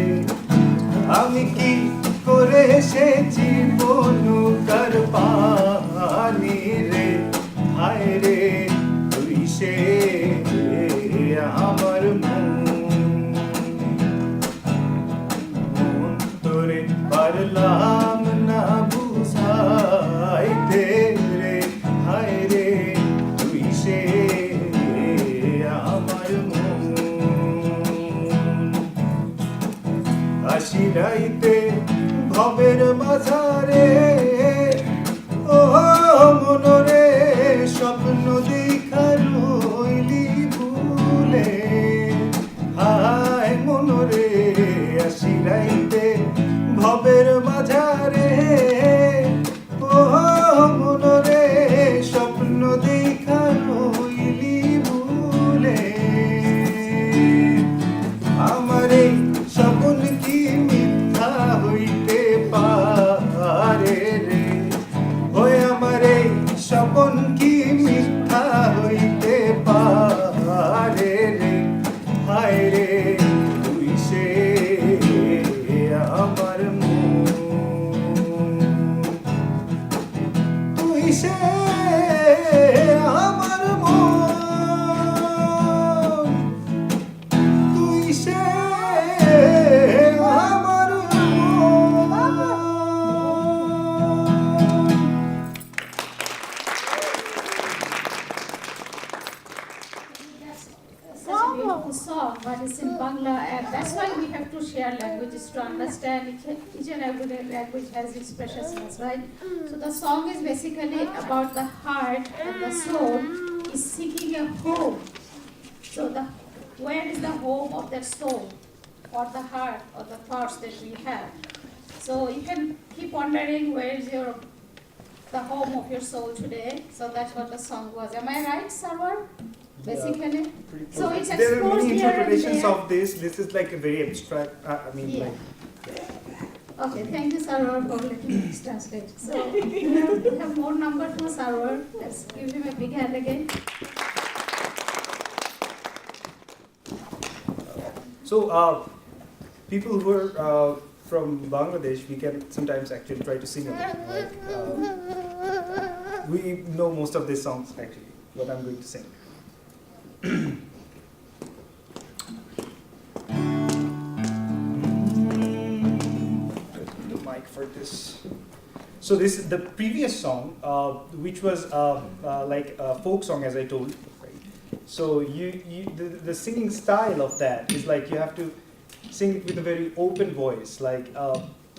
আমি কি করে এসেছি নৌকার পানি রে হায় রে তুই সে আমার মন তোরে পারলাম না বুঝাইতে রে হায় রে তুই সে আমার মন আশিরাইতে ভবের বাজারে ও মনরে স্বপ্ন দেখা রইলি ভুলে হায় মনরে আশিরাইতে ভবের বাজারে ও মনরে স্বপ্ন দেখা রইলি ভুলে আমারে স্বপ্ন কি মিথ্যা হইতে পারে রে ওই আমারে স্বপ্ন কি মিথ্যা হইতে পারে রে হায় রে তুই সে আমার মন তুই সে আমার মন তুই সে আমার মন Such a beautiful song, but it's in Bangla, and that's why we have to share languages to understand each and every language has its preciousness, right? So the song is basically about the heart and the soul is seeking a home. So where is the home of that soul, or the heart, or the thoughts that we have? So you can keep wondering where is the home of your soul today. So that's what the song was. Am I right, Sarwar? Basically. Pretty So close. it's There are exposed many here and interpretations there. of this. This is like a very abstract. I mean, Yeah. like Okay, thank you, Sarwar, for letting me translate. So we have more number for Sarwar. Let's give him a big hand again. so. People who are from Bangladesh, we can sometimes actually try to sing along. Like, we know most of these songs actually. What I'm going to sing. The mic for this. So this the previous song, which was like a folk song, as I told. Right? So the singing style of that is like you have to sing it with a very open voice. Like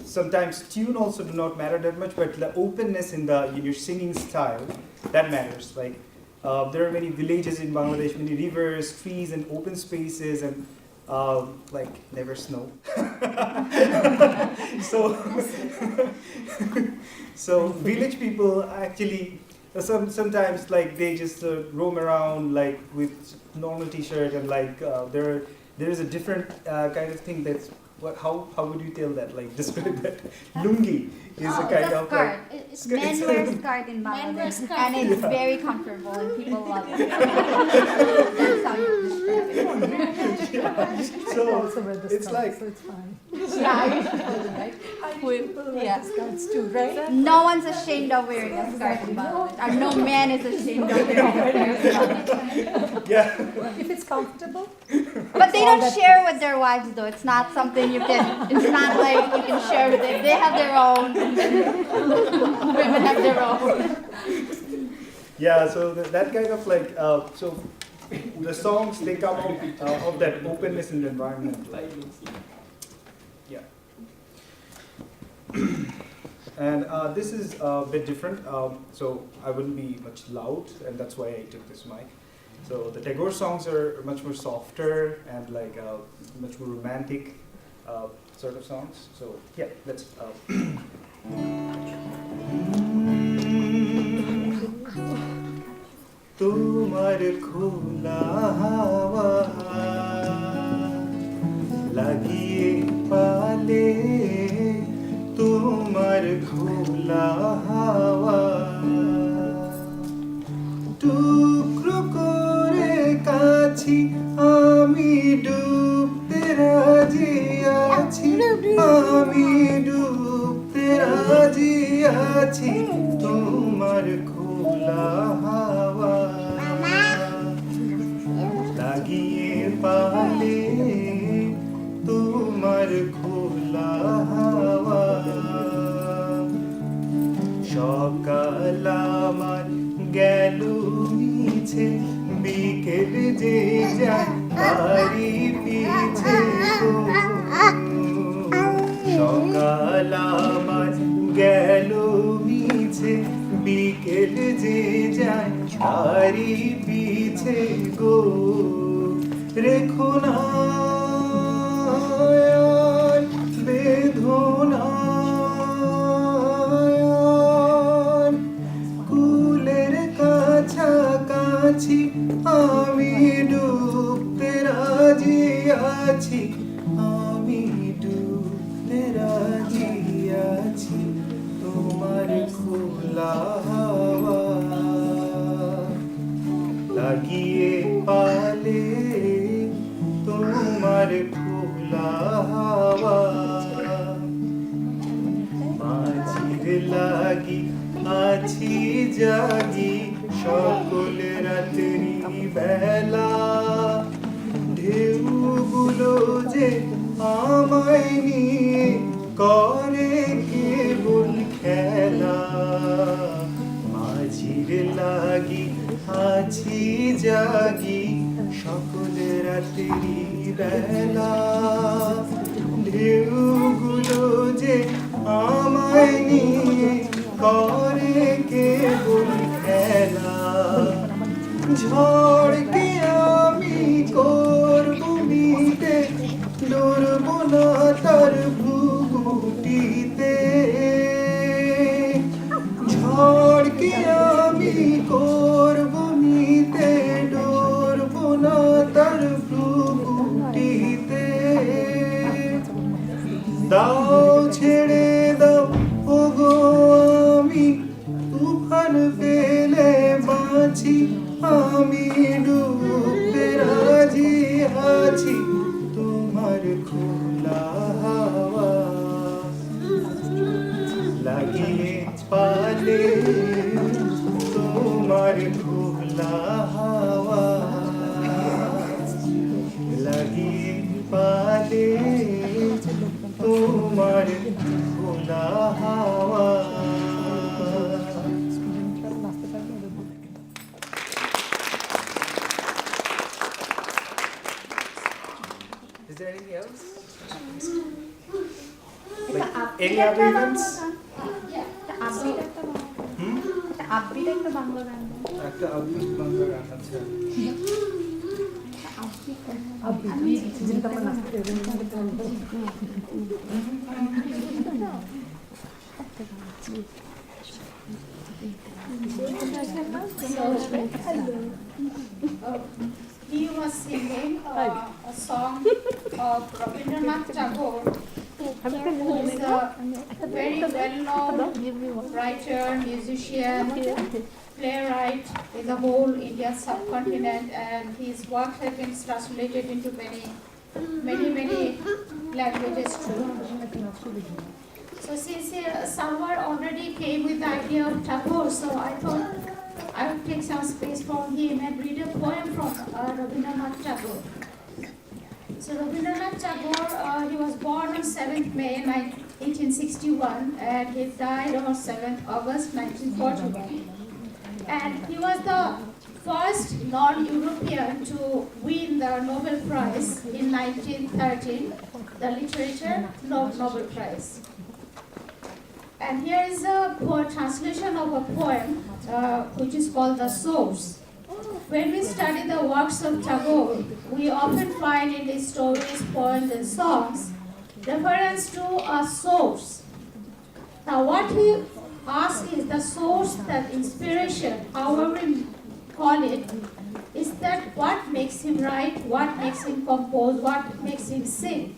sometimes tune also do not matter that much, but the openness in your singing style that matters. Like there are many villages in Bangladesh, many rivers, trees, and open spaces, and like never snow. So village people actually sometimes like they just roam around like with normal t-shirt, and like there is a different kind of thing that's how would you tell that? Like describe that. Lungi is a kind of skirt. like It's men wear skirt in Bangladesh, and it's very comfortable, and people love it. That's how you describe it. so it's like Yeah. Skirts too, right? No one's ashamed of wearing a skirt in Bangladesh, and no man is ashamed of wearing a skirt in Bangladesh. yeah. If it's comfortable. But they don't share with their wives, though. It's not something you can. It's not like you can share with them. They have their own. Women have their own. Yeah, so that kind of like, so the songs, they come out of that openness in the environment. Like, yeah. And this is a bit different, so I wouldn't be much loud, and that's why I took this mic. So the Tagore songs are much more softer and like much more romantic sort of songs. So yeah, let's. তোমার খোলা হাওয়া লাগিয়ে পালে তোমার খোলা হাওয়া টুকরো করে কাছি আমি ডুবতে রাজি আছি আমি ডুবতে রাজি আছি তোমার খোলা হাওয়া লাগিয়ে পালে তোমার খোলা হাওয়া সকাল আমার গেল মিছে বিকেল যে যায় তারি পিছে সকাল আমার গেল মিছে বিকেল যে যায় তারি পিছে গো রেখো না বেদনা কুলের কাছাকাছি আমি ডুবতে রাজি আছি আমি ডুবতে রাজি আছি তোমার খোলা হাওয়া লাগিয়ে পালে তোমার খোলা হাওয়া মাঝির লাগি আছি জাগি সকল রাত্রি বেলা ঢেউগুলো যে আমায় নিয়ে করে কেবল খেলা মাঝির লাগি আছি জাগি সকল রাত্রি বেলা ঢেউগুলো যে আমায় নিয়ে করে কেবল খেলা ঝড়কে আমি করব মিটে ডরব না তার ভ্রুকুটিতে ঝড়কে আমি করব মিটে ডরব না তার ভ্রুকুটিতে দাও ছেড়ে দাও ওগো আমি তুফান পেলে বাঁচি আমি ডুবতে রাজি আছি তোমার খোলা হাওয়া লাগিয়ে পালে তোমার খোলা হাওয়া লাগিয়ে পালে তোমার খোলা হাওয়া Is there anything else? Like any other events? Upbeat একটা বাংলা গান গাও। একটা upbeat বাংলা গান আছে। जिनका मन नाचते हैं he was singing a song of Rabindranath Tagore, who is a very well-known writer, musician, playwright in the whole Indian subcontinent, and his work has been translated into many languages too. So since someone already came with the idea of Tagore, so I thought I would take some space from him and read a poem from Rabindranath Tagore. So Rabindranath Tagore, he was born on 7th May 1861 and he died on 7th August 1941. And he was the first non-European to win the Nobel Prize in 1913, the Literature Nobel Prize. And here is a translation of a poem which is called The Source. When we study the works of Tagore, we often find in his stories, poems, and songs reference to a source. Now, what he asks is the source, that inspiration, however we call it, is that what makes him write, what makes him compose, what makes him sing.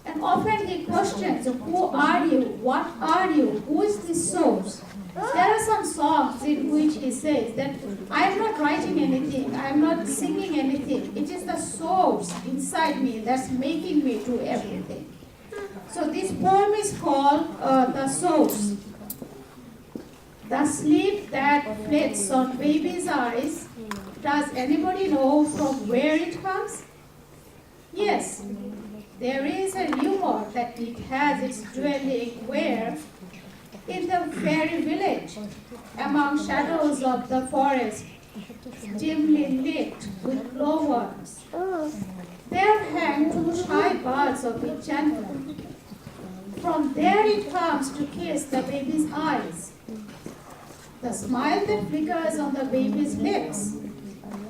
And often he questions, who are you, what are you, who is this source? There are some songs in which he says that I am not writing anything, I am not singing anything. It is the source inside me that's making me do everything. So this poem is called The Source. The sleep that flits on baby's eyes, does anybody know from where it comes? Yes, there is a rumor that it has its dwelling where? In the fairy village, among shadows of the forest, dimly lit with glowworms. There hang two shy birds of enchantment. From there it comes to kiss the baby's eyes. The smile that flickers on the baby's lips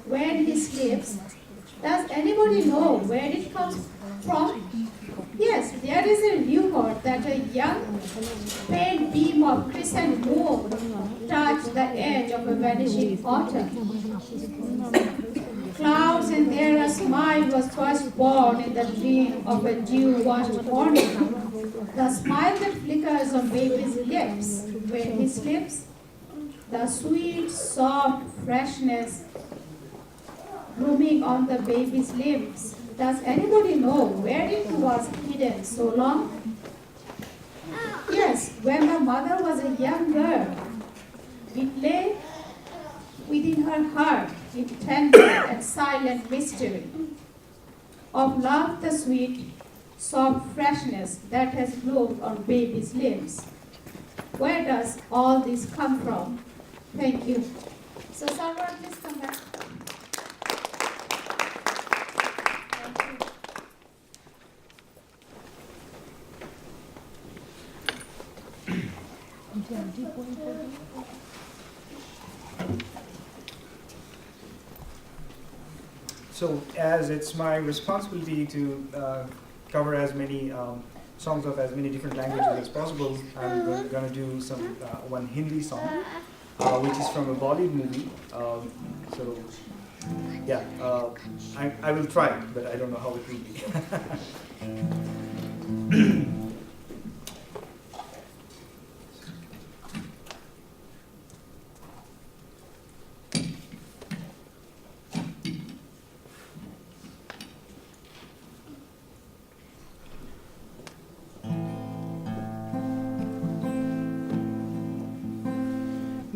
when he sleeps, does anybody know where it comes from? Yes, there is a rumor that a young pale beam of crescent moon touched the edge of a vanishing autumn. Clouds and there a smile was first born in the dream of a dew-washed morning. The smile that flickers on baby's lips when he sleeps, the sweet, soft freshness blooming on the baby's lips. Does anybody know where it was hidden so long? Yes, when the mother was a young girl, it lay within her heart in tender and silent mystery of love, the sweet, soft freshness that has bloomed on baby's lips. Where does all this come from? Thank you. So, Sarwan, please come back. So, as it's my responsibility to cover as many songs of as many different languages as possible, I'm going to do one Hindi song, which is from a Bollywood movie. So, yeah, I will try, but I don't know how it will be.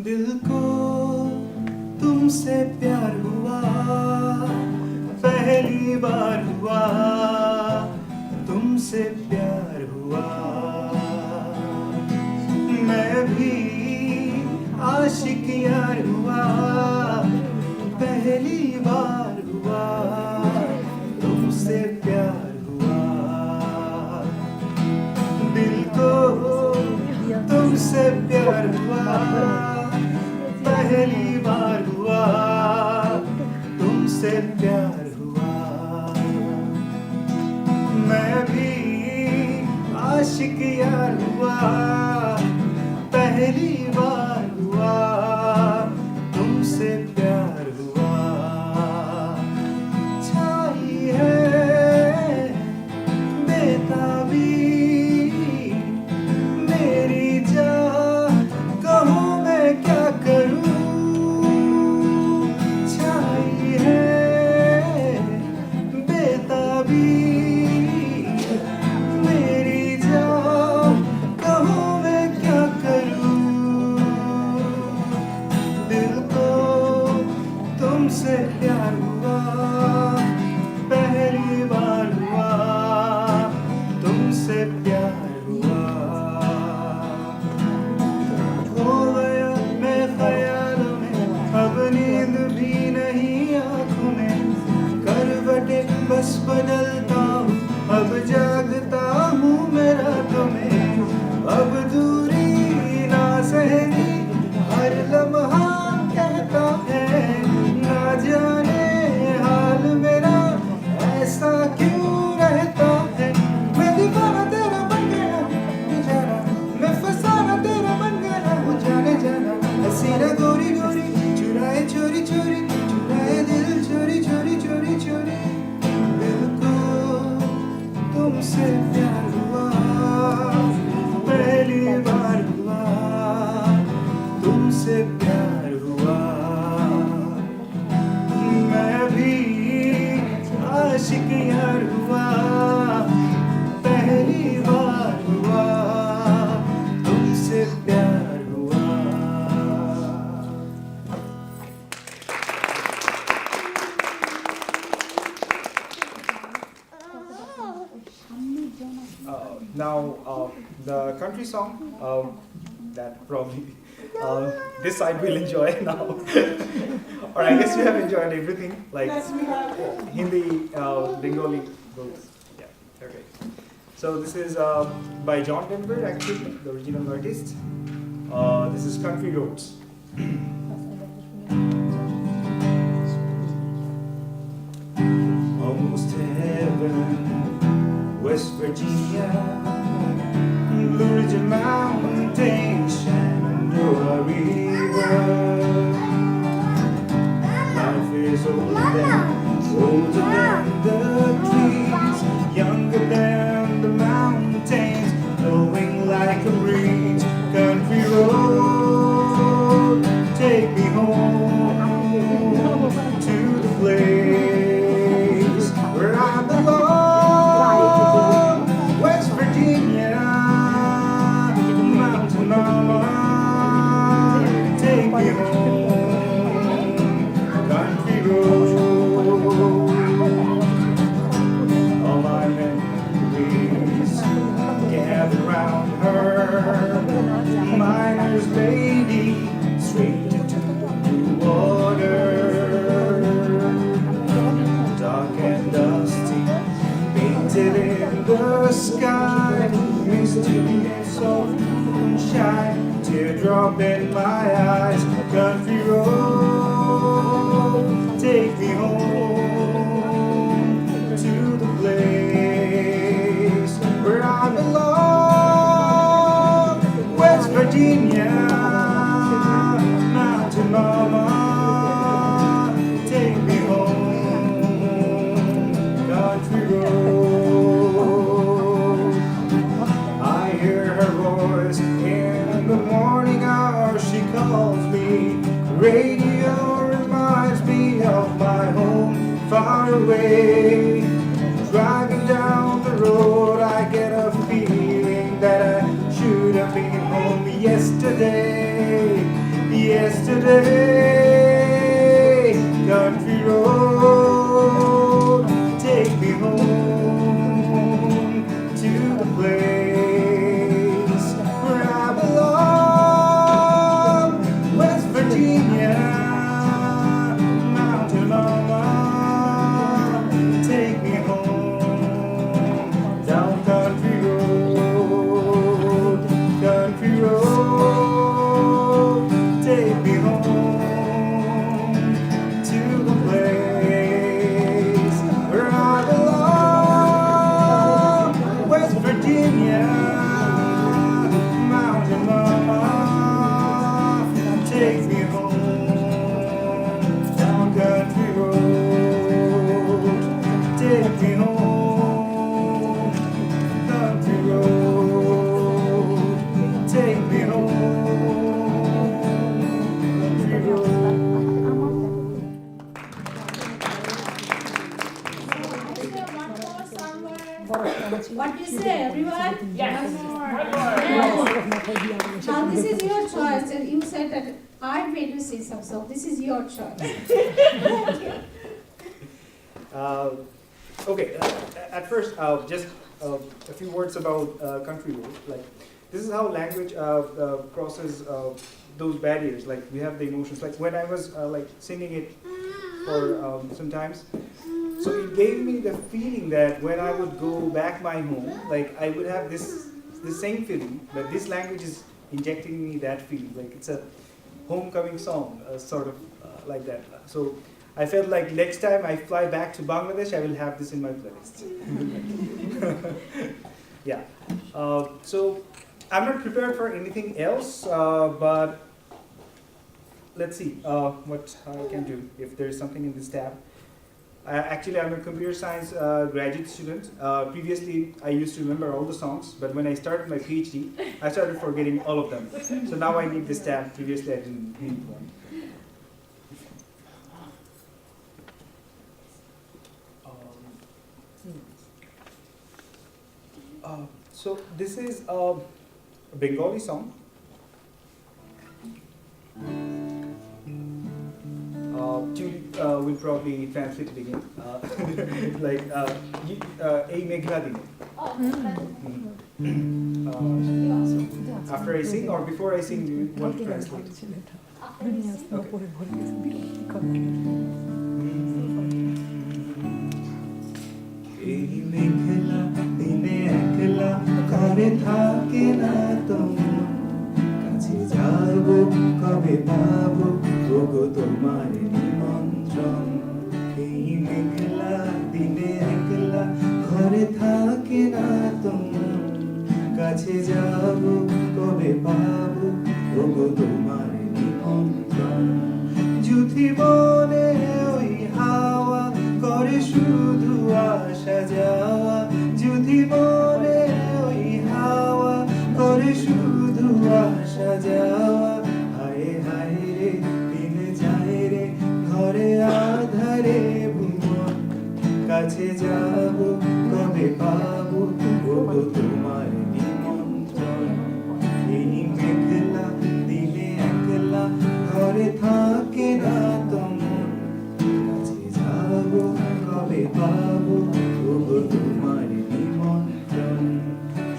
दिल को तुमसे प्यार हुआ, पहली बार हुआ, तुमसे प्यार हुआ। मैं भी आशिक यार हुआ, पहली बार हुआ, तुमसे प्यार हुआ। दिल को तुमसे प्यार हुआ, पहली बार हुआ, तुमसे प्यार हुआ। मैं भी आशिक यार हुआ, पहली बार हुआ, तुमसे प्यार हुआ। तुमसे प्यार हुआ हो गया मैं ख्यालों में अब नींद भी नहीं आँखों में करवटे बस बदलता हूँ अब जागता हूँ मैं रातों में अब दूरी ना सहनी हर लम्हा कहता है ना जाने हाल मेरा ऐसा क्यों रहता है मैं दीवाना तेरा बन गया बेचारा मैं फसाना तेरा बन गया वो जाने जाना हसीना गोरी गोरी चुराए चोरी चोरी चुराए दिल चोरी चोरी चोरी चोरी दिल को तुमसे प्यार हुआ पहली बार हुआ तुमसे प्यार हुआ मैं भी आशिक यार हुआ पहली बार हुआ तुमसे प्यार हुआ Now, the country song that probably this side will enjoy now. Or I guess you have enjoyed everything, like Hindi, Bengali, both. Yeah, okay. So this is by John Denver, actually, the original artist. This is Country Roads. Almost heaven, West Virginia, Blue Ridge Mountains, Shenandoah River. Life is older than the trees, younger than the mountains, blowing like a breeze. Country road, take me home to the place where I belong. West Virginia, mountain mama, take me home. Country road, all my memories gather round her. Miner's lady, straight into the water. Dark and dusty, painted in the sky, misty and soft moonshine, teardrop in my eyes. Country road, take me home to the place where I belong. West Virginia, mountain mama, take me home. Country road, I hear her voice in the morning hour. She calls me. Radio reminds me of my home far away. Driving down the road, I get a feeling that I should have been home yesterday. Yesterday, country road, take me home to the place where I belong. West Virginia, mountain mama, take me home down country road, country road, take me home to the place where I belong. West Virginia, mountain mama, take me home down country road, take me home, country road, take me home, country road. What do you say, everyone? Yes. Yes. Now this is your choice, and you said that I made you say some, so this is your choice. Okay, at first, just a few words about country road. Like, this is how language crosses those barriers. Like, we have the emotions. Like, when I was like singing it for sometimes, so it gave me the feeling that when I would go back my home, like I would have the same feeling, but this language is injecting me that feeling. Like, it's a homecoming song, sort of like that. So I felt like next time I fly back to Bangladesh, I will have this in my playlist. Yeah. So I'm not prepared for anything else, but let's see what I can do if there is something in this tab. Actually, I'm a computer science graduate student. Previously, I used to remember all the songs, but when I started my PhD, I started forgetting all of them. So now I need this tab. Previously, I didn't need one. So this is a Bengali song. Tulip will probably translate it again. Like, Ei Meghla Dine. After I sing or before I sing, do you want to translate? এই মেঘলা দিনে একলা ঘরে থাকে না তোমার কাছে যাব কবে পাবো ওগো তোমার নিমন্ত্রণ এই মেঘলা দিনে একলা ঘরে থাকে না তোমার কাছে যাব কবে পাবো ওগো তোমার নিমন্ত্রণ জুথি বনে ওই হাওয়া করে শুধু আসা যাওয়া যদি মনে ওই হাওয়া করে শুধু আসা যাওয়া হায় হায় রে দিন যায় রে ঘরে আধারে ভুবন কাছে যাব কবে পাবো ওগো তোমার নিমন্ত্রণ এই মেঘলা দিনে একলা ঘরে থাকে না তোমার কাছে যাব কবে পাবো ওগো তোমার নিমন্ত্রণ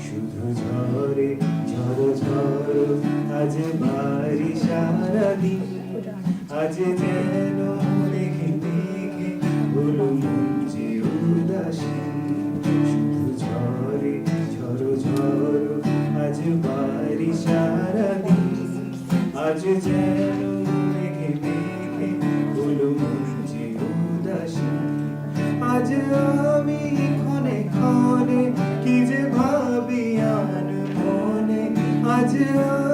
শুধু ঝরে ঝড় ঝড় আজ বাড়ি সারাদিন আজ যেন দেখে দেখে হলো মন যে উদাসীন শুধু ঝরে ঝড় ঝড় আজ বাড়ি সারাদিন আজ যেন দেখে দেখে হলো মন যে উদাসীন আজ আমি ক্ষণে ক্ষণে কি যে ভাবি আন মনে আজ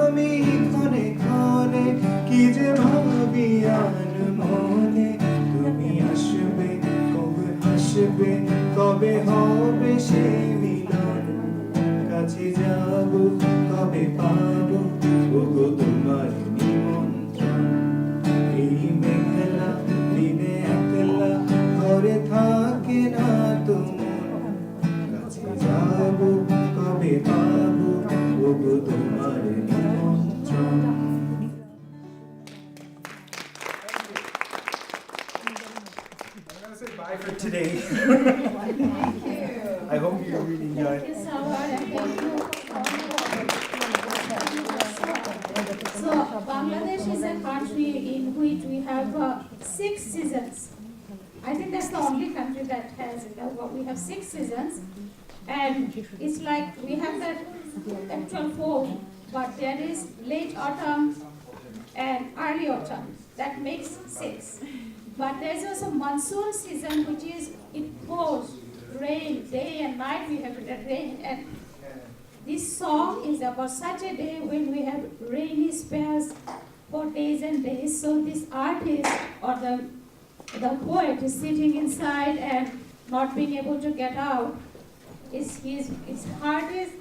আমি ক্ষণে ক্ষণে কি যে ভাবি আন মনে তুমি আসবে কবে হাসবে কবে হবে সে মিলন কাছে যাব কবে পাবো ওগো তোমার নিমন্ত্রণ এই মেঘলা দিনে একলা ঘরে থাকে না তোমার কাছে যাব কবে পাবো ওগো তোমার নিমন্ত্রণ I'm gonna say bye for today. I hope you really enjoyed. Thank you so much. Thank you. So Bangladesh is a country in which we have 6 seasons. I think that's the only country that has it. We have 6 seasons, and it's like we have that actual 4, but there is late autumn and early autumn. That makes 6. But there's also monsoon season, which is it pours rain day and night. We have that rain, and this song is about such a day when we have rainy spells for days and days. So this artist or the poet is sitting inside and not being able to get out. His heart is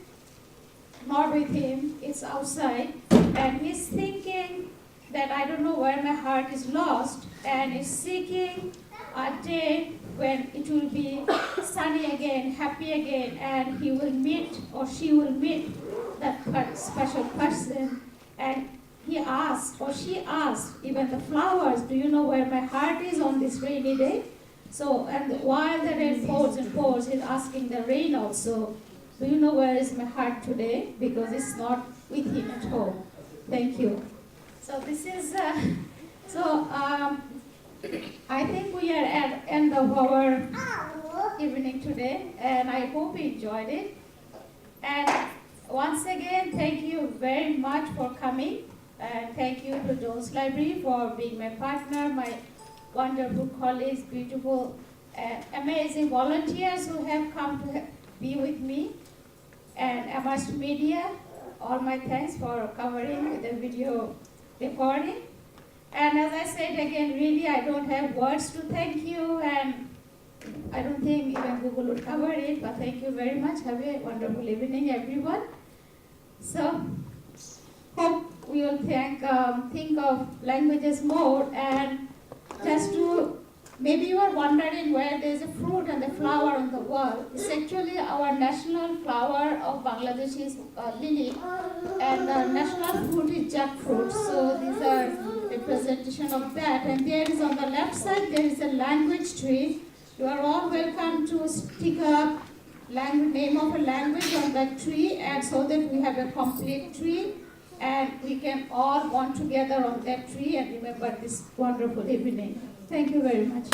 not with him, it's outside, and he's thinking that I don't know where my heart is lost, and is seeking a day when it will be sunny again, happy again, and he will meet or she will meet that special person. And he asked or she asked even the flowers, do you know where my heart is on this rainy day? So, and while the rain pours and pours, he's asking the rain also, do you know where is my heart today? Because it's not with him at home. Thank you. So this is, I think we are at end of our evening today, and I hope you enjoyed it. And once again, thank you very much for coming, and thank you to Jones Library for being my partner, my wonderful colleagues, beautiful, amazing volunteers who have come to be with me, and Amherst Media, all my thanks for covering the video recording. And as I said again, really I don't have words to thank you, and I don't think even Google would cover it, but thank you very much. Have a wonderful evening, everyone. So, hope we will think of languages more, and just to, maybe you are wondering where there is a fruit and a flower on the wall. It's actually our national flower of Bangladesh is lily, and the national fruit is jackfruit. So these are representation of that. And there is on the left side, there is a language tree. You are all welcome to stick up name of a language on that tree, and so that we have a complete tree, and we can all bond together on that tree and remember this wonderful evening. Thank you very much.